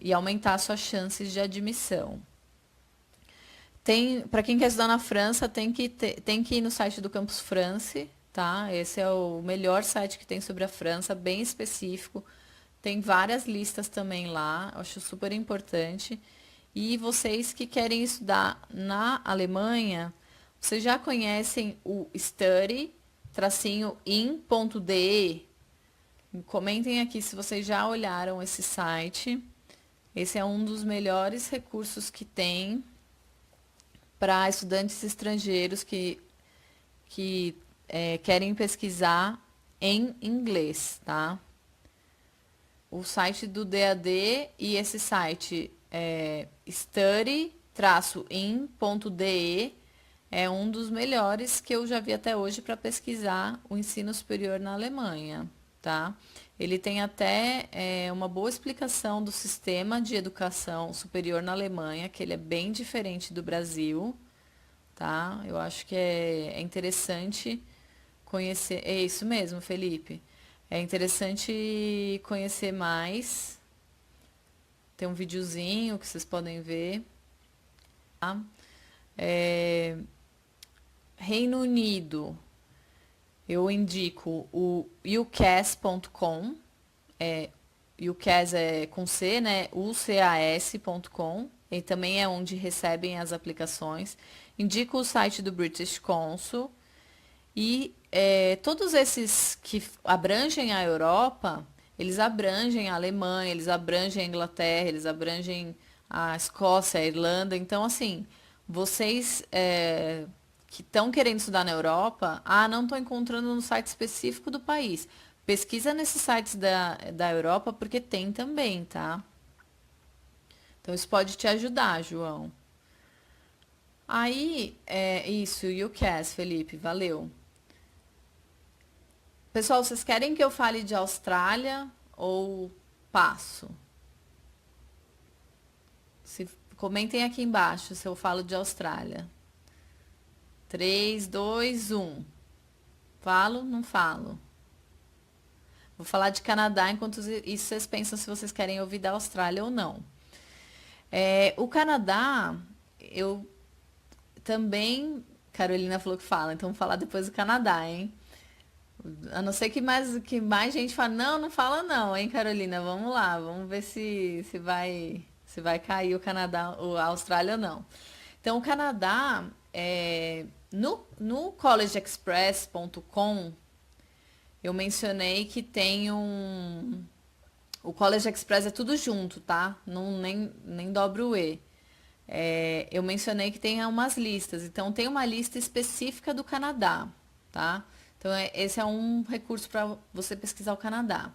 e aumentar suas chances de admissão. Para quem quer estudar na França, tem que ir no site do Campus France, tá? Esse é o melhor site que tem sobre a França, bem específico. Tem várias listas também lá, eu acho super importante. E vocês que querem estudar na Alemanha, vocês já conhecem o study-in.de? Comentem aqui se vocês já olharam esse site. Esse é um dos melhores recursos que tem para estudantes estrangeiros que querem pesquisar em inglês, tá? O site do DAD e esse site study-in.de é um dos melhores que eu já vi até hoje para pesquisar o ensino superior na Alemanha, tá? Ele tem até uma boa explicação do sistema de educação superior na Alemanha, que ele é bem diferente do Brasil, tá? Eu acho que é interessante conhecer. É isso mesmo, Felipe. É interessante conhecer mais. Tem um videozinho que vocês podem ver. Tá? Reino Unido, eu indico o ucas.com. UCAS é com C, né? ucas.com. E também é onde recebem as aplicações. Indico o site do British Council. E todos esses que abrangem a Europa, eles abrangem a Alemanha, eles abrangem a Inglaterra, eles abrangem a Escócia, a Irlanda. Então, assim, vocês que estão querendo estudar na Europa, não estou encontrando no site específico do país. Pesquisa nesses sites da Europa, porque tem também, tá? Então, isso pode te ajudar, João. Aí, isso, UCAS, Felipe, valeu. Pessoal, vocês querem que eu fale de Austrália ou passo? Comentem aqui embaixo se eu falo de Austrália. 3, 2, 1. Falo? Não falo. Vou falar de Canadá, enquanto isso vocês pensam se vocês querem ouvir da Austrália ou não. O Canadá, eu também. Carolina falou que fala, então vou falar depois do Canadá, hein? A não ser que mais gente fala, não, não fala não, hein, Carolina? Vamos lá, vamos ver se vai cair o Canadá, ou a Austrália ou não. Então, o Canadá, no collegeexpress.com, eu mencionei que tem O College Express é tudo junto, tá? Não, nem dobra o E. Eu mencionei que tem umas listas, então tem uma lista específica do Canadá, tá? Então esse é um recurso para você pesquisar o Canadá.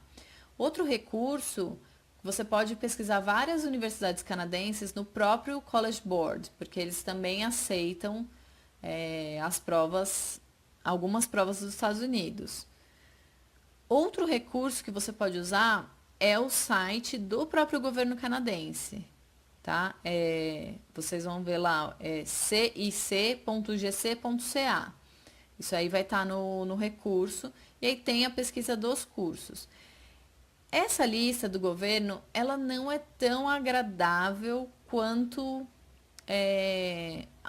Outro recurso, você pode pesquisar várias universidades canadenses no próprio College Board, porque eles também aceitam as provas, algumas provas dos Estados Unidos. Outro recurso que você pode usar é o site do próprio governo canadense, tá? Vocês vão ver lá, cic.gc.ca. Isso aí vai estar no recurso. E aí tem a pesquisa dos cursos. Essa lista do governo, ela não é tão agradável quanto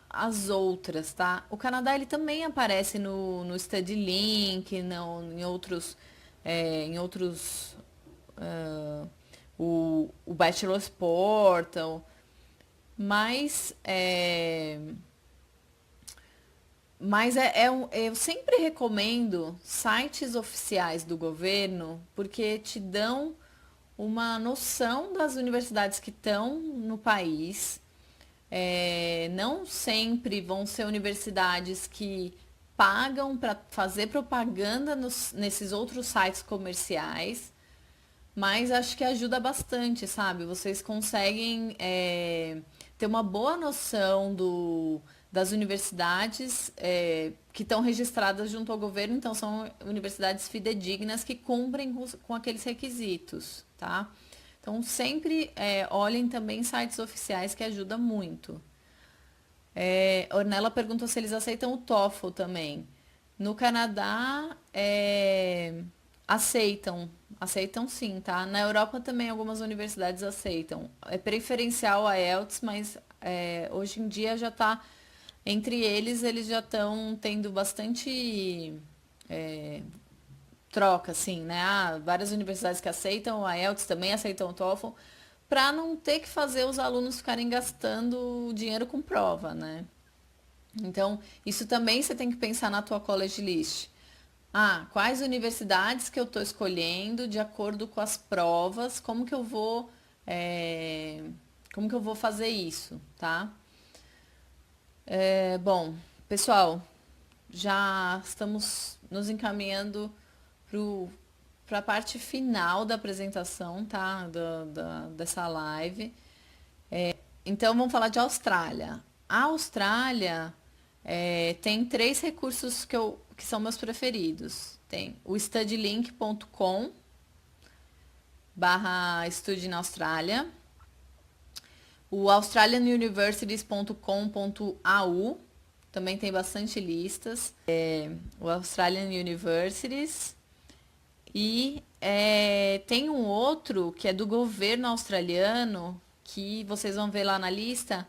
as outras, tá? O Canadá, ele também aparece no StudyLink, em outros o Bachelor's Portal, mas eu sempre recomendo sites oficiais do governo porque te dão uma noção das universidades que estão no país. Não sempre vão ser universidades que pagam para fazer propaganda nesses outros sites comerciais, mas acho que ajuda bastante, sabe? Vocês conseguem ter uma boa noção das universidades que estão registradas junto ao governo, então são universidades fidedignas que cumprem com aqueles requisitos, tá? Então sempre olhem também sites oficiais que ajuda muito. Ornella perguntou se eles aceitam o TOEFL também. No Canadá, aceitam sim, tá? Na Europa também algumas universidades aceitam. É preferencial a IELTS, mas hoje em dia já está, entre eles já estão tendo bastante troca, assim, né? Várias universidades que aceitam a IELTS também aceitam o TOEFL, para não ter que fazer os alunos ficarem gastando dinheiro com prova, né? Então, isso também você tem que pensar na tua college list. Quais universidades que eu estou escolhendo de acordo com as provas, como que eu vou fazer isso, tá? Bom, pessoal, já estamos nos encaminhando para a parte final da apresentação, tá? Dessa live. Então, vamos falar de Austrália. A Austrália tem 3 recursos que são meus preferidos. Tem o studylink.com /estude na Austrália, o australianuniversities.com.au, também tem bastante listas, o Australian Universities, e tem um outro que é do governo australiano, que vocês vão ver lá na lista,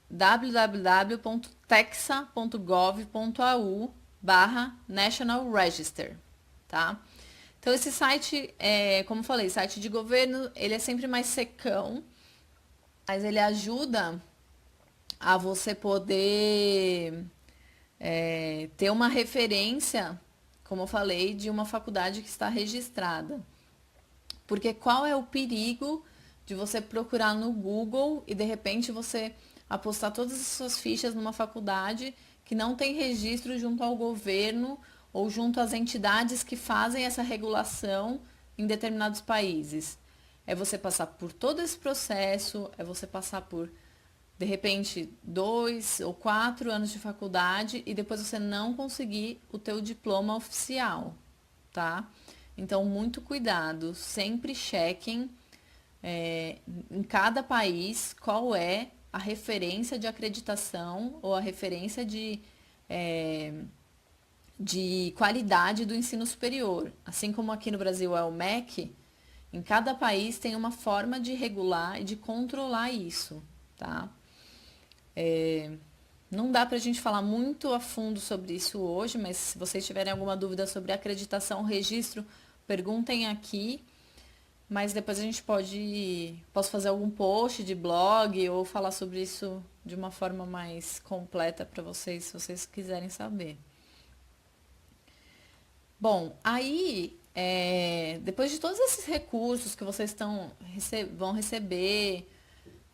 www.texa.gov.au /National Register, tá? Então esse site, como eu falei, site de governo, ele é sempre mais secão, mas ele ajuda a você poder ter uma referência, como eu falei, de uma faculdade que está registrada. Porque qual é o perigo de você procurar no Google e de repente você apostar todas as suas fichas numa faculdade que não tem registro junto ao governo ou junto às entidades que fazem essa regulação em determinados países? É você passar por todo esse processo, é você passar por, de repente, 2 ou 4 anos de faculdade e depois você não conseguir o teu diploma oficial, tá? Então, muito cuidado, sempre chequem em cada país qual é a referência de acreditação ou a referência de qualidade do ensino superior. Assim como aqui no Brasil é o MEC, em cada país tem uma forma de regular e de controlar isso, tá? Não dá pra gente falar muito a fundo sobre isso hoje, mas se vocês tiverem alguma dúvida sobre acreditação, registro, perguntem aqui. Mas depois a gente posso fazer algum post de blog ou falar sobre isso de uma forma mais completa para vocês, se vocês quiserem saber. Bom, aí depois de todos esses recursos que vocês vão receber,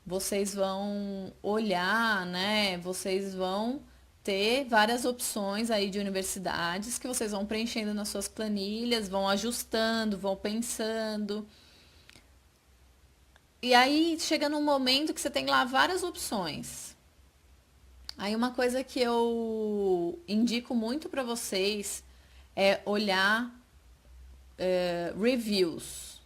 vocês vão olhar, né? Vocês vão ter várias opções aí de universidades que vocês vão preenchendo nas suas planilhas, vão ajustando, vão pensando. E aí chega num momento que você tem lá várias opções. Aí uma coisa que eu indico muito para vocês é olhar reviews.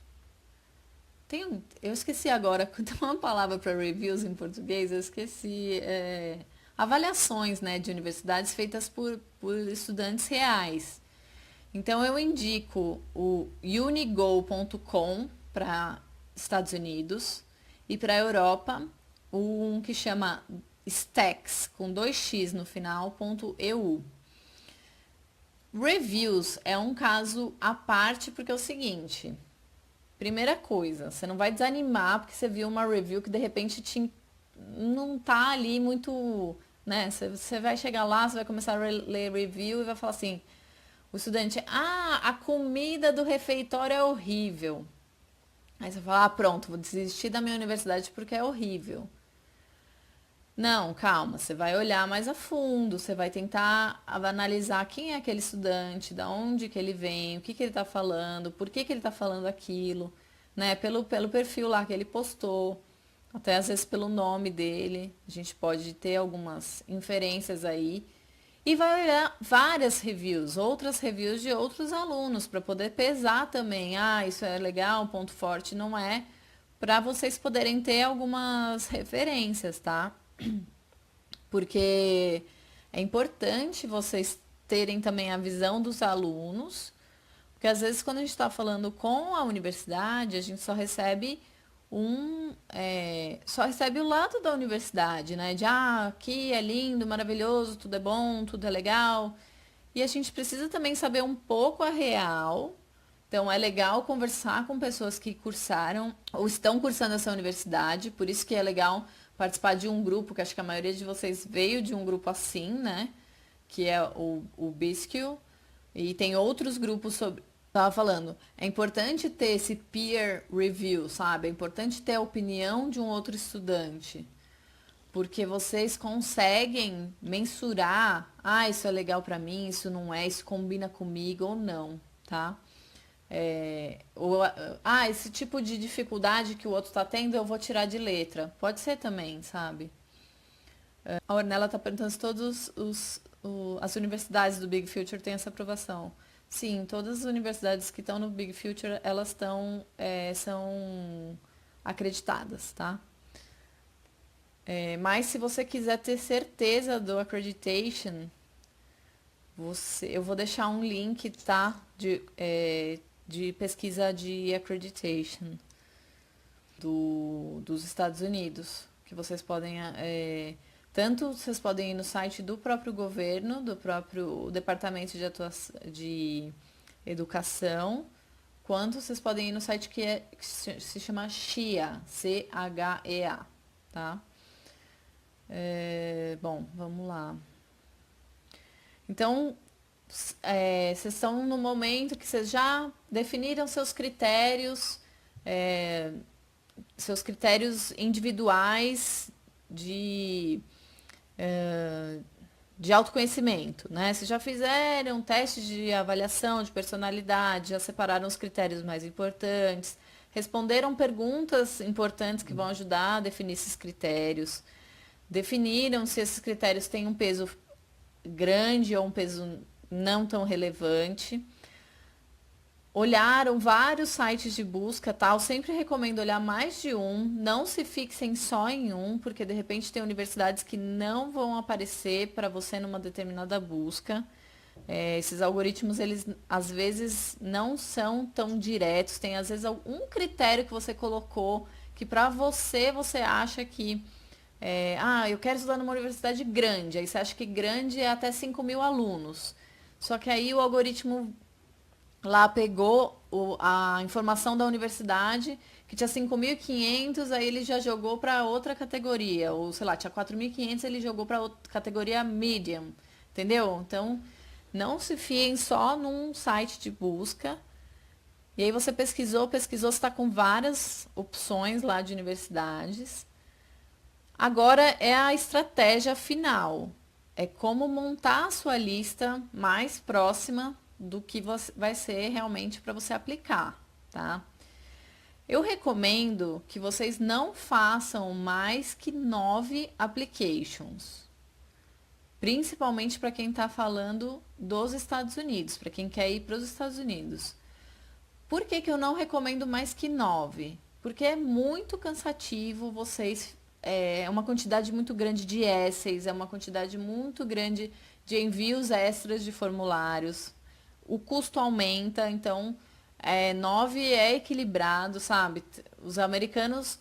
Eu esqueci agora, tem uma palavra para reviews em português, eu esqueci. Avaliações, né, de universidades feitas por estudantes reais. Então eu indico o unigo.com para Estados Unidos e para a Europa, um que chama Stacks, com 2x no final, .eu. Reviews é um caso à parte porque é o seguinte, primeira coisa, você não vai desanimar porque você viu uma review que de repente não tá ali muito, né? Você vai chegar lá, você vai começar a ler review e vai falar assim, o estudante, a comida do refeitório é horrível. Aí você fala, pronto, vou desistir da minha universidade porque é horrível. Não, calma, você vai olhar mais a fundo, você vai tentar analisar quem é aquele estudante, da onde que ele vem, o que que ele está falando, por que que ele está falando aquilo, né? Pelo perfil lá que ele postou, até às vezes pelo nome dele, a gente pode ter algumas inferências aí. E vai olhar várias reviews, outras reviews de outros alunos, para poder pesar também. Isso é legal, um ponto forte não é, para vocês poderem ter algumas referências, tá? Porque é importante vocês terem também a visão dos alunos, porque às vezes quando a gente está falando com a universidade, a gente só recebe o lado da universidade, né? De aqui é lindo, maravilhoso, tudo é bom, tudo é legal. E a gente precisa também saber um pouco a real. Então é legal conversar com pessoas que cursaram ou estão cursando essa universidade, por isso que é legal participar de um grupo, que acho que a maioria de vocês veio de um grupo assim, né? Que é o Bisquio. E tem outros grupos sobre. Tava falando, é importante ter esse peer review, sabe? É importante ter a opinião de um outro estudante. Porque vocês conseguem mensurar, isso é legal pra mim, isso não é, isso combina comigo ou não, tá? Esse tipo de dificuldade que o outro tá tendo, eu vou tirar de letra. Pode ser também, sabe? A Ornella tá perguntando se as universidades do Big Future têm essa aprovação. Sim, todas as universidades que estão no Big Future, elas são acreditadas, tá? Mas se você quiser ter certeza do accreditation, eu vou deixar um link, tá? De pesquisa de accreditation dos Estados Unidos, que vocês podem tanto vocês podem ir no site do próprio governo, do próprio Departamento de Educação, quanto vocês podem ir no site que se chama CHEA, CHEA, tá? Bom, vamos lá. Então, vocês estão no momento que vocês já definiram seus critérios individuais de autoconhecimento, né? Vocês já fizeram testes de avaliação de personalidade, já separaram os critérios mais importantes, responderam perguntas importantes que vão ajudar a definir esses critérios, definiram se esses critérios têm um peso grande ou um peso não tão relevante. Olharam vários sites de busca, tal. Sempre recomendo olhar mais de um. Não se fixem só em um, porque de repente tem universidades que não vão aparecer para você numa determinada busca. Esses algoritmos, eles às vezes não são tão diretos. Tem às vezes algum critério que você colocou que para você acha que eu quero estudar numa universidade grande. Aí você acha que grande é até 5.000 alunos. Só que aí o algoritmo lá pegou a informação da universidade, que tinha 5.500, aí ele já jogou para outra categoria. Ou, sei lá, tinha 4.500, ele jogou para outra categoria medium. Entendeu? Então, não se fiem só num site de busca. E aí você pesquisou, pesquisou, você está com várias opções lá de universidades. Agora é a estratégia final. É como montar a sua lista mais próxima do que vai ser realmente para você aplicar, tá? Eu recomendo que vocês não façam mais que 9 applications. Principalmente para quem está falando dos Estados Unidos, para quem quer ir para os Estados Unidos. Por que que eu não recomendo mais que 9? Porque é muito cansativo vocês. É uma quantidade muito grande de essays, é uma quantidade muito grande de envios extras de formulários. O custo aumenta, então 9 é equilibrado, sabe? Os americanos,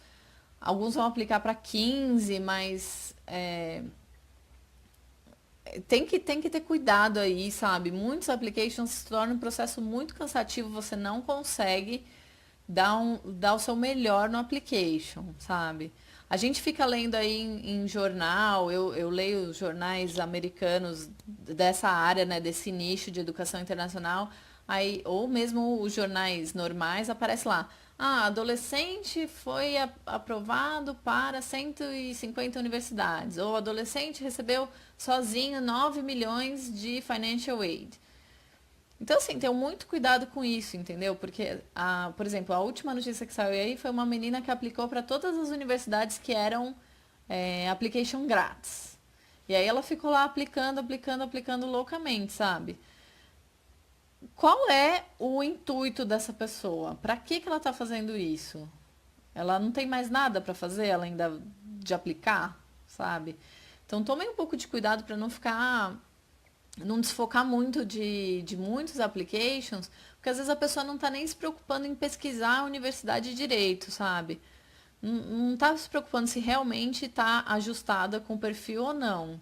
alguns vão aplicar para 15, mas tem que ter cuidado aí, sabe? Muitos applications se tornam um processo muito cansativo, você não consegue dar o seu melhor no application, sabe? A gente fica lendo aí em jornal, eu leio os jornais americanos dessa área, né, desse nicho de educação internacional, aí, ou mesmo os jornais normais, aparece lá. Ah, adolescente foi aprovado para 150 universidades. Ou adolescente recebeu sozinho 9 milhões de financial aid. Então, assim, tenham muito cuidado com isso, entendeu? Porque, por exemplo, a última notícia que saiu aí foi uma menina que aplicou para todas as universidades que eram application grátis. E aí ela ficou lá aplicando, aplicando, aplicando loucamente, sabe? Qual é o intuito dessa pessoa? Para que que ela está fazendo isso? Ela não tem mais nada para fazer, ela ainda de aplicar, sabe? Então tomem um pouco de cuidado para não desfocar muito de muitos applications, porque às vezes a pessoa não está nem se preocupando em pesquisar a universidade direito, sabe? Não está se preocupando se realmente está ajustada com o perfil ou não.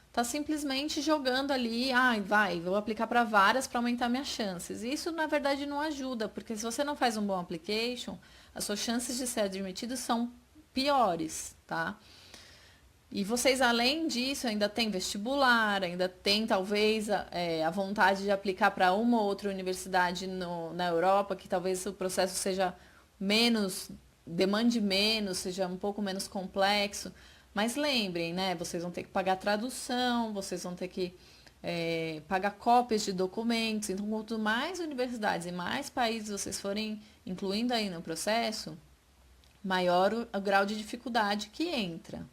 Está simplesmente jogando ali, vou aplicar para várias para aumentar minhas chances. E isso, na verdade, não ajuda, porque se você não faz um bom application, as suas chances de ser admitido são piores, tá? E vocês, além disso, ainda tem vestibular, ainda tem talvez a vontade de aplicar para uma ou outra universidade na Europa, que talvez o processo seja menos, demande menos, seja um pouco menos complexo. Mas lembrem, né? Vocês vão ter que pagar tradução, vocês vão ter que pagar cópias de documentos. Então, quanto mais universidades e mais países vocês forem incluindo aí no processo, maior o grau de dificuldade que entra.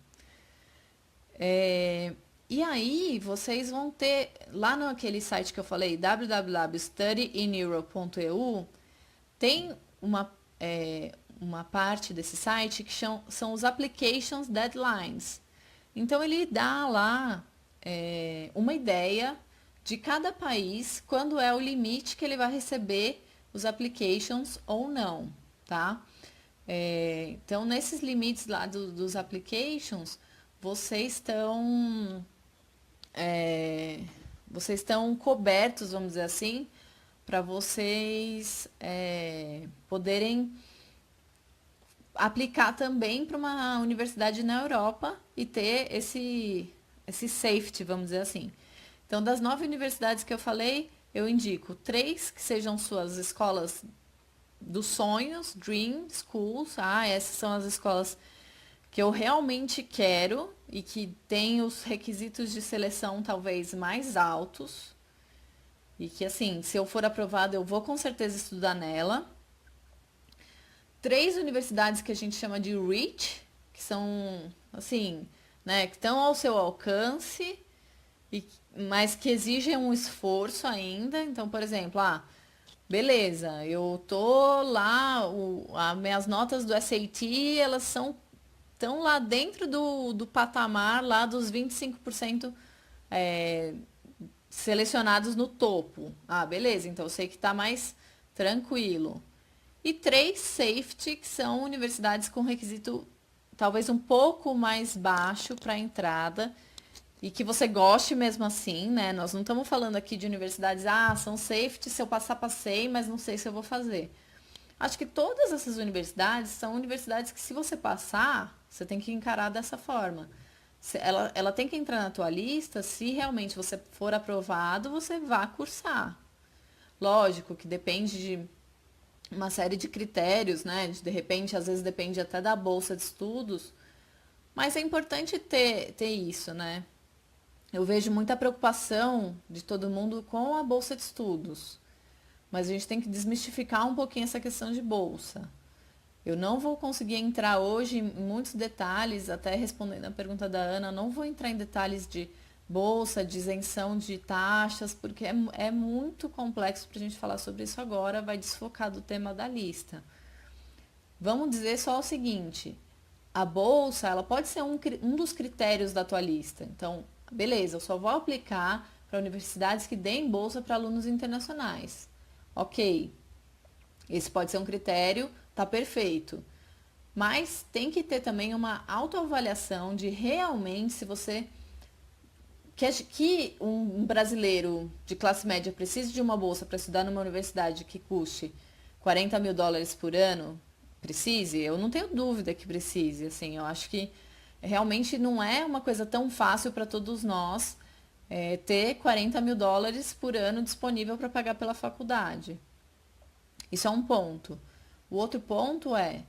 E aí, vocês vão ter, lá naquele site que eu falei, www.studyineurope.eu, tem uma parte desse site que são os Applications Deadlines. Então, ele dá lá uma ideia de cada país, quando é o limite que ele vai receber os applications ou não, tá? Então, nesses limites lá dos applications, vocês estão cobertos, vamos dizer assim, para vocês poderem aplicar também para uma universidade na Europa e ter esse safety, vamos dizer assim. Então, das 9 universidades que eu falei, eu indico 3 que sejam suas escolas dos sonhos, Dream Schools. Essas são as escolas que eu realmente quero e que tem os requisitos de seleção talvez mais altos. E que, assim, se eu for aprovada, eu vou com certeza estudar nela. 3 universidades que a gente chama de REACH, que são, assim, né, que estão ao seu alcance, mas que exigem um esforço ainda. Então, por exemplo, beleza, eu tô lá, as minhas notas do SAT, elas estão lá dentro do patamar lá dos 25% selecionados no topo. Beleza, então eu sei que está mais tranquilo. E 3 safety, que são universidades com requisito talvez um pouco mais baixo para a entrada e que você goste mesmo assim, né? Nós não estamos falando aqui de universidades, são safety, se eu passar, passei, mas não sei se eu vou fazer. Acho que todas essas universidades são universidades que, se você passar, você tem que encarar dessa forma. Ela tem que entrar na tua lista se realmente você for aprovado, você vá cursar. Lógico que depende uma série de critérios, né? De repente, às vezes depende até da bolsa de estudos, mas é importante ter isso, né? Eu vejo muita preocupação de todo mundo com a bolsa de estudos, mas a gente tem que desmistificar um pouquinho essa questão de bolsa. Eu não vou conseguir entrar hoje em muitos detalhes, até respondendo a pergunta da Ana, não vou entrar em detalhes de bolsa, de isenção de taxas, porque é muito complexo para a gente falar sobre isso agora, vai desfocar do tema da lista. Vamos dizer só o seguinte, a bolsa, ela pode ser um dos critérios da tua lista. Então, beleza, eu só vou aplicar para universidades que deem bolsa para alunos internacionais. Ok, esse pode ser um critério, tá perfeito. Mas tem que ter também uma autoavaliação de realmente se você quer que um brasileiro de classe média precise de uma bolsa para estudar numa universidade que custe US$ 40.000 por ano, precise? Eu não tenho dúvida que precise. Assim, eu acho que realmente não é uma coisa tão fácil para todos nós ter US$ 40.000 por ano disponível para pagar pela faculdade. Isso é um ponto. O outro ponto é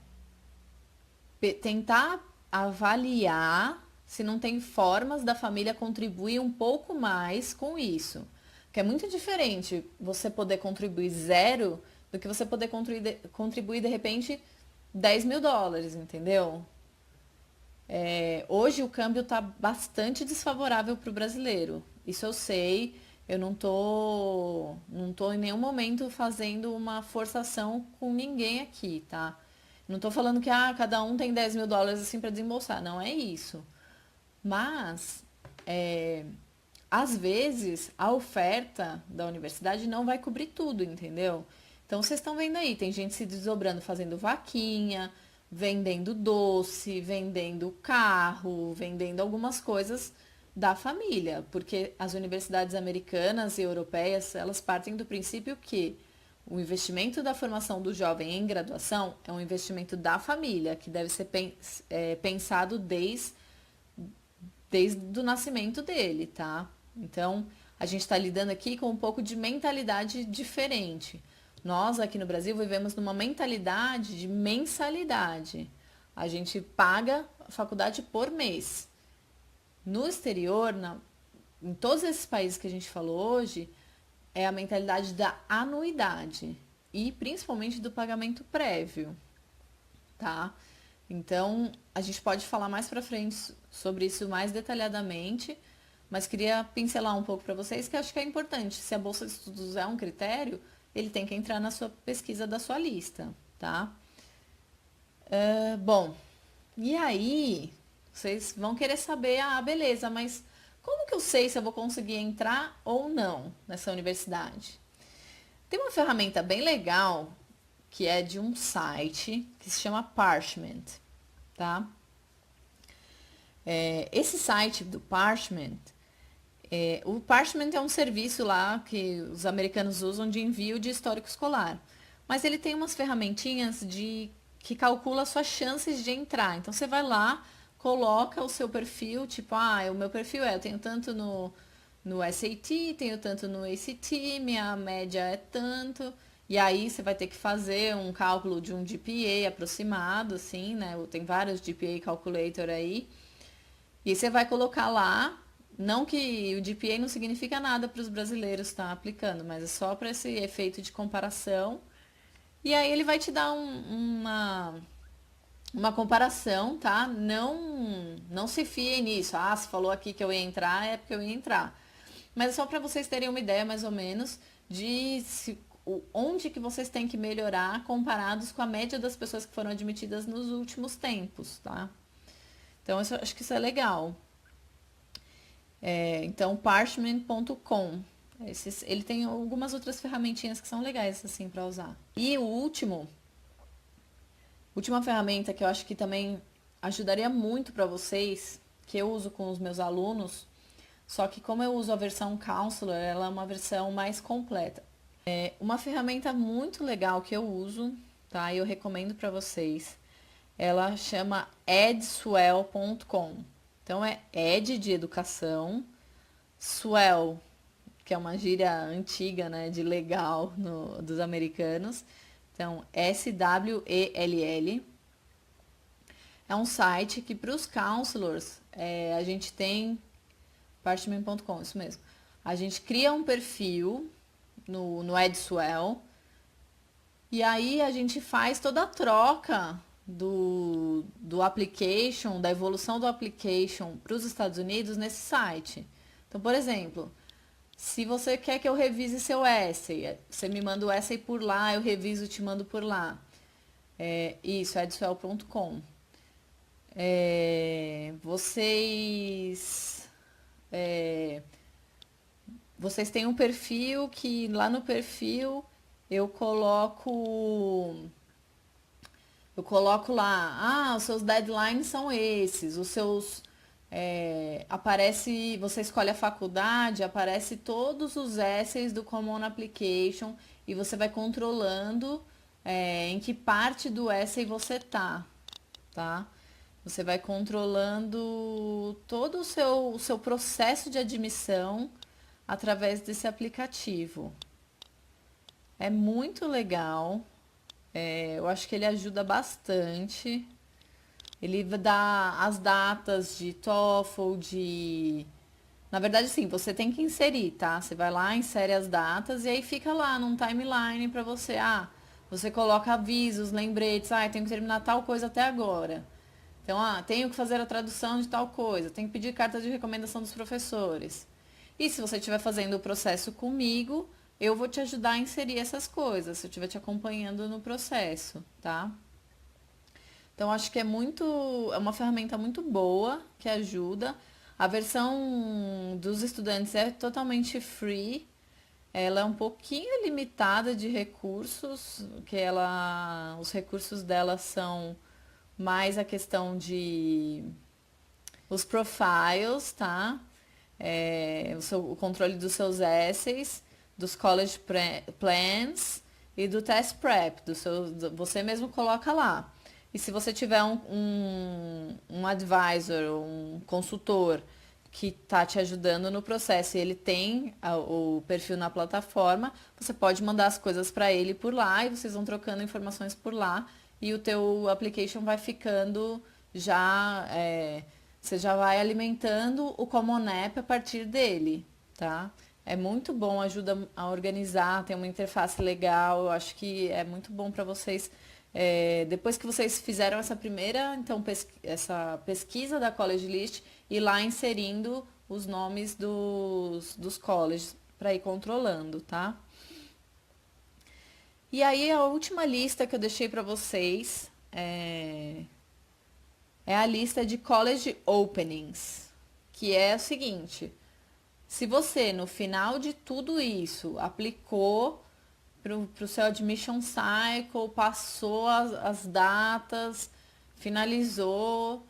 tentar avaliar se não tem formas da família contribuir um pouco mais com isso. Que é muito diferente você poder contribuir zero do que você poder contribuir de repente US$ 10.000, entendeu? Hoje o câmbio está bastante desfavorável para o brasileiro. Isso eu sei. Eu não tô em nenhum momento fazendo uma forçação com ninguém aqui, tá? Não tô falando que cada um tem US$ 10.000 assim para desembolsar. Não é isso. Mas, às vezes, a oferta da universidade não vai cobrir tudo, entendeu? Então, vocês estão vendo aí, tem gente se desdobrando, fazendo vaquinha, vendendo doce, vendendo carro, vendendo algumas coisas da família, porque as universidades americanas e europeias, elas partem do princípio que o investimento da formação do jovem em graduação é um investimento da família, que deve ser pensado desde o nascimento dele, tá? Então, a gente está lidando aqui com um pouco de mentalidade diferente. Nós, aqui no Brasil, vivemos numa mentalidade de mensalidade. A gente paga a faculdade por mês. No exterior, em todos esses países que a gente falou hoje, é a mentalidade da anuidade e principalmente do pagamento prévio, tá? Então, a gente pode falar mais para frente sobre isso mais detalhadamente, mas queria pincelar um pouco para vocês que acho que é importante. Se a bolsa de estudos é um critério, ele tem que entrar na sua pesquisa da sua lista, tá? Bom, e aí vocês vão querer saber, beleza, mas como que eu sei se eu vou conseguir entrar ou não nessa universidade? Tem uma ferramenta bem legal que é de um site que se chama Parchment, tá? Esse site do Parchment, o Parchment é um serviço lá que os americanos usam de envio de histórico escolar, mas ele tem umas ferramentinhas que calcula as suas chances de entrar. Então você vai lá, coloca o seu perfil, tipo, o meu perfil eu tenho tanto no SAT, tenho tanto no ACT, minha média é tanto. E aí você vai ter que fazer um cálculo de um GPA aproximado, assim, né? Tem vários GPA calculator aí. E você vai colocar lá, não que o GPA não significa nada para os brasileiros estar aplicando, mas é só para esse efeito de comparação. E aí ele vai te dar uma comparação, tá? Não se fiem nisso. Se falou aqui que eu ia entrar, é porque eu ia entrar. Mas é só para vocês terem uma ideia, mais ou menos, de onde que vocês têm que melhorar comparados com a média das pessoas que foram admitidas nos últimos tempos, tá? Então, acho que isso é legal. Então, parchment.com. Ele tem algumas outras ferramentinhas que são legais, assim, para usar. E última ferramenta que eu acho que também ajudaria muito para vocês, que eu uso com os meus alunos, só que como eu uso a versão Counselor, ela é uma versão mais completa. Uma ferramenta muito legal que eu uso, tá? Eu recomendo para vocês. Ela chama edswell.com. Então é ed de educação, swell, que é uma gíria antiga, né, de legal dos americanos, Então, SWELL. É um site que para os counselors, a gente tem, parchment.com, isso mesmo. A gente cria um perfil no Edswell e aí a gente faz toda a troca do application, da evolução do application para os Estados Unidos nesse site. Então, por exemplo, se você quer que eu revise seu essay, você me manda o essay por lá, eu reviso e te mando por lá. Isso, edswell.com. Vocês têm um perfil que lá no perfil eu coloco lá, os seus deadlines são esses, os seus aparece, você escolhe a faculdade, aparece todos os essays do Common Application e você vai controlando em que parte do essay você tá? Você vai controlando todo o seu processo de admissão através desse aplicativo. É muito legal. Eu acho que ele ajuda bastante. Ele dá as datas de TOEFL, Na verdade, sim, você tem que inserir, tá? Você vai lá, insere as datas e aí fica lá num timeline para você. Você coloca avisos, lembretes. Tenho que terminar tal coisa até agora. Então, tenho que fazer a tradução de tal coisa. Tenho que pedir carta de recomendação dos professores. E se você estiver fazendo o processo comigo, eu vou te ajudar a inserir essas coisas, se eu estiver te acompanhando no processo, tá? Então, acho que é uma ferramenta muito boa, que ajuda. A versão dos estudantes é totalmente free. Ela é um pouquinho limitada de recursos, os recursos dela são mais a questão de os profiles, tá? O controle dos seus essays, dos college plans e do test prep, você mesmo coloca lá. E se você tiver um advisor, um consultor que está te ajudando no processo e ele tem o perfil na plataforma, você pode mandar as coisas para ele por lá e vocês vão trocando informações por lá e o teu application vai ficando já... você já vai alimentando o Common App a partir dele, tá? É muito bom, ajuda a organizar, tem uma interface legal, eu acho que é muito bom para vocês. Depois que vocês fizeram essa primeira, então, essa pesquisa da College List, ir lá inserindo os nomes dos colleges para ir controlando, tá? E aí a última lista que eu deixei para vocês é a lista de college openings, que é o seguinte: se você no final de tudo isso aplicou para o seu admission cycle, passou as datas, finalizou,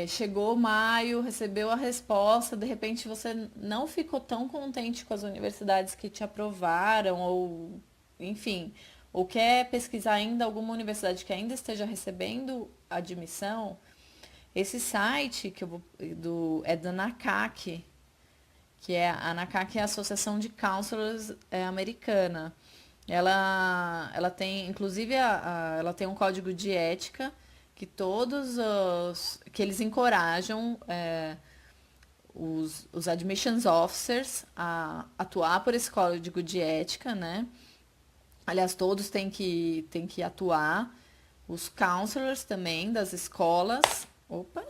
chegou maio, recebeu a resposta, de repente você não ficou tão contente com as universidades que te aprovaram, ou enfim, ou quer pesquisar ainda alguma universidade que ainda esteja recebendo admissão, esse site é da NACAC, que a NACAC é a Associação de Counselors americana. Ela tem, inclusive, ela tem um código de ética que que eles encorajam os admissions officers a atuar por esse código de ética, né? Aliás, todos têm que atuar. Os counselors também das escolas. Opa!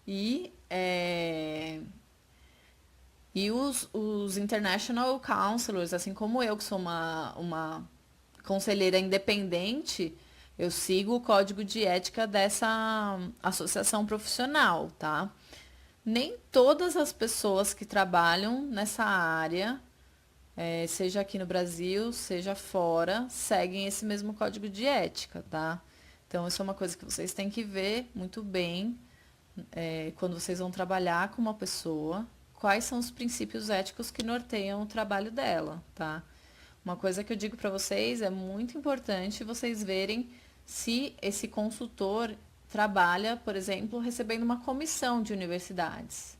E os international counselors, assim como eu, que sou uma conselheira independente, eu sigo o código de ética dessa associação profissional, tá? Nem todas as pessoas que trabalham nessa área, seja aqui no Brasil, seja fora, seguem esse mesmo código de ética, tá? Então, isso é uma coisa que vocês têm que ver muito bem quando vocês vão trabalhar com uma pessoa, quais são os princípios éticos que norteiam o trabalho dela, tá? Uma coisa que eu digo para vocês, é muito importante vocês verem se esse consultor trabalha, por exemplo, recebendo uma comissão de universidades.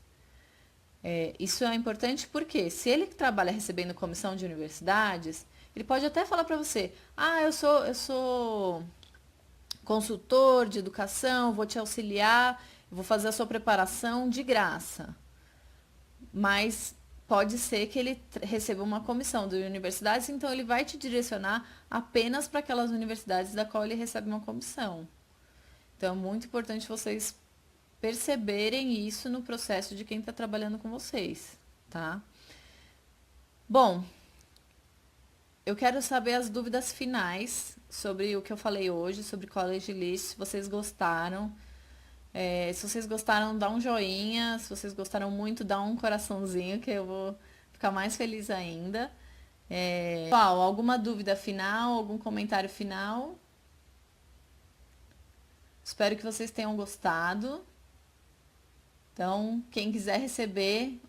Isso é importante porque se ele trabalha recebendo comissão de universidades, Ele pode até falar para você, ah, eu sou consultor de educação, vou te auxiliar, vou fazer a sua preparação de graça. Mas pode ser que ele receba uma comissão de universidades, então ele vai te direcionar apenas para aquelas universidades da qual ele recebe uma comissão. Então é muito importante vocês perceberem isso no processo de quem está trabalhando com vocês, tá? Bom, eu quero saber as dúvidas finais sobre o que eu falei hoje, sobre College List, se vocês gostaram. Se vocês gostaram, dá um joinha. Se vocês gostaram muito, dá um coraçãozinho, que eu vou ficar mais feliz ainda. Pessoal, alguma dúvida final, algum comentário final? Espero que vocês tenham gostado. Então, quem quiser receber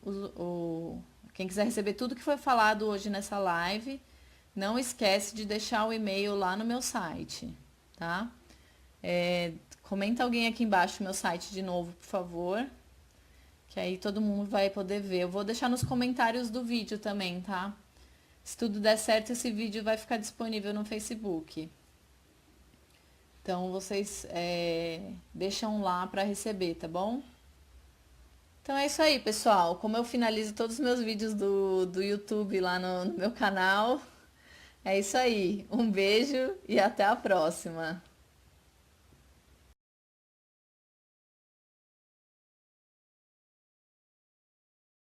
quem quiser receber tudo que foi falado hoje nessa live, não esquece de deixar o e-mail lá no meu site, tá? Comenta alguém aqui embaixo o meu site de novo, por favor, que aí todo mundo vai poder ver. Eu vou deixar nos comentários do vídeo também, tá? Se tudo der certo, esse vídeo vai ficar disponível no Facebook. Então, vocês deixam lá para receber, tá bom? Então é isso aí, pessoal. Como eu finalizo todos os meus vídeos do YouTube lá no meu canal, é isso aí. Um beijo e até a próxima.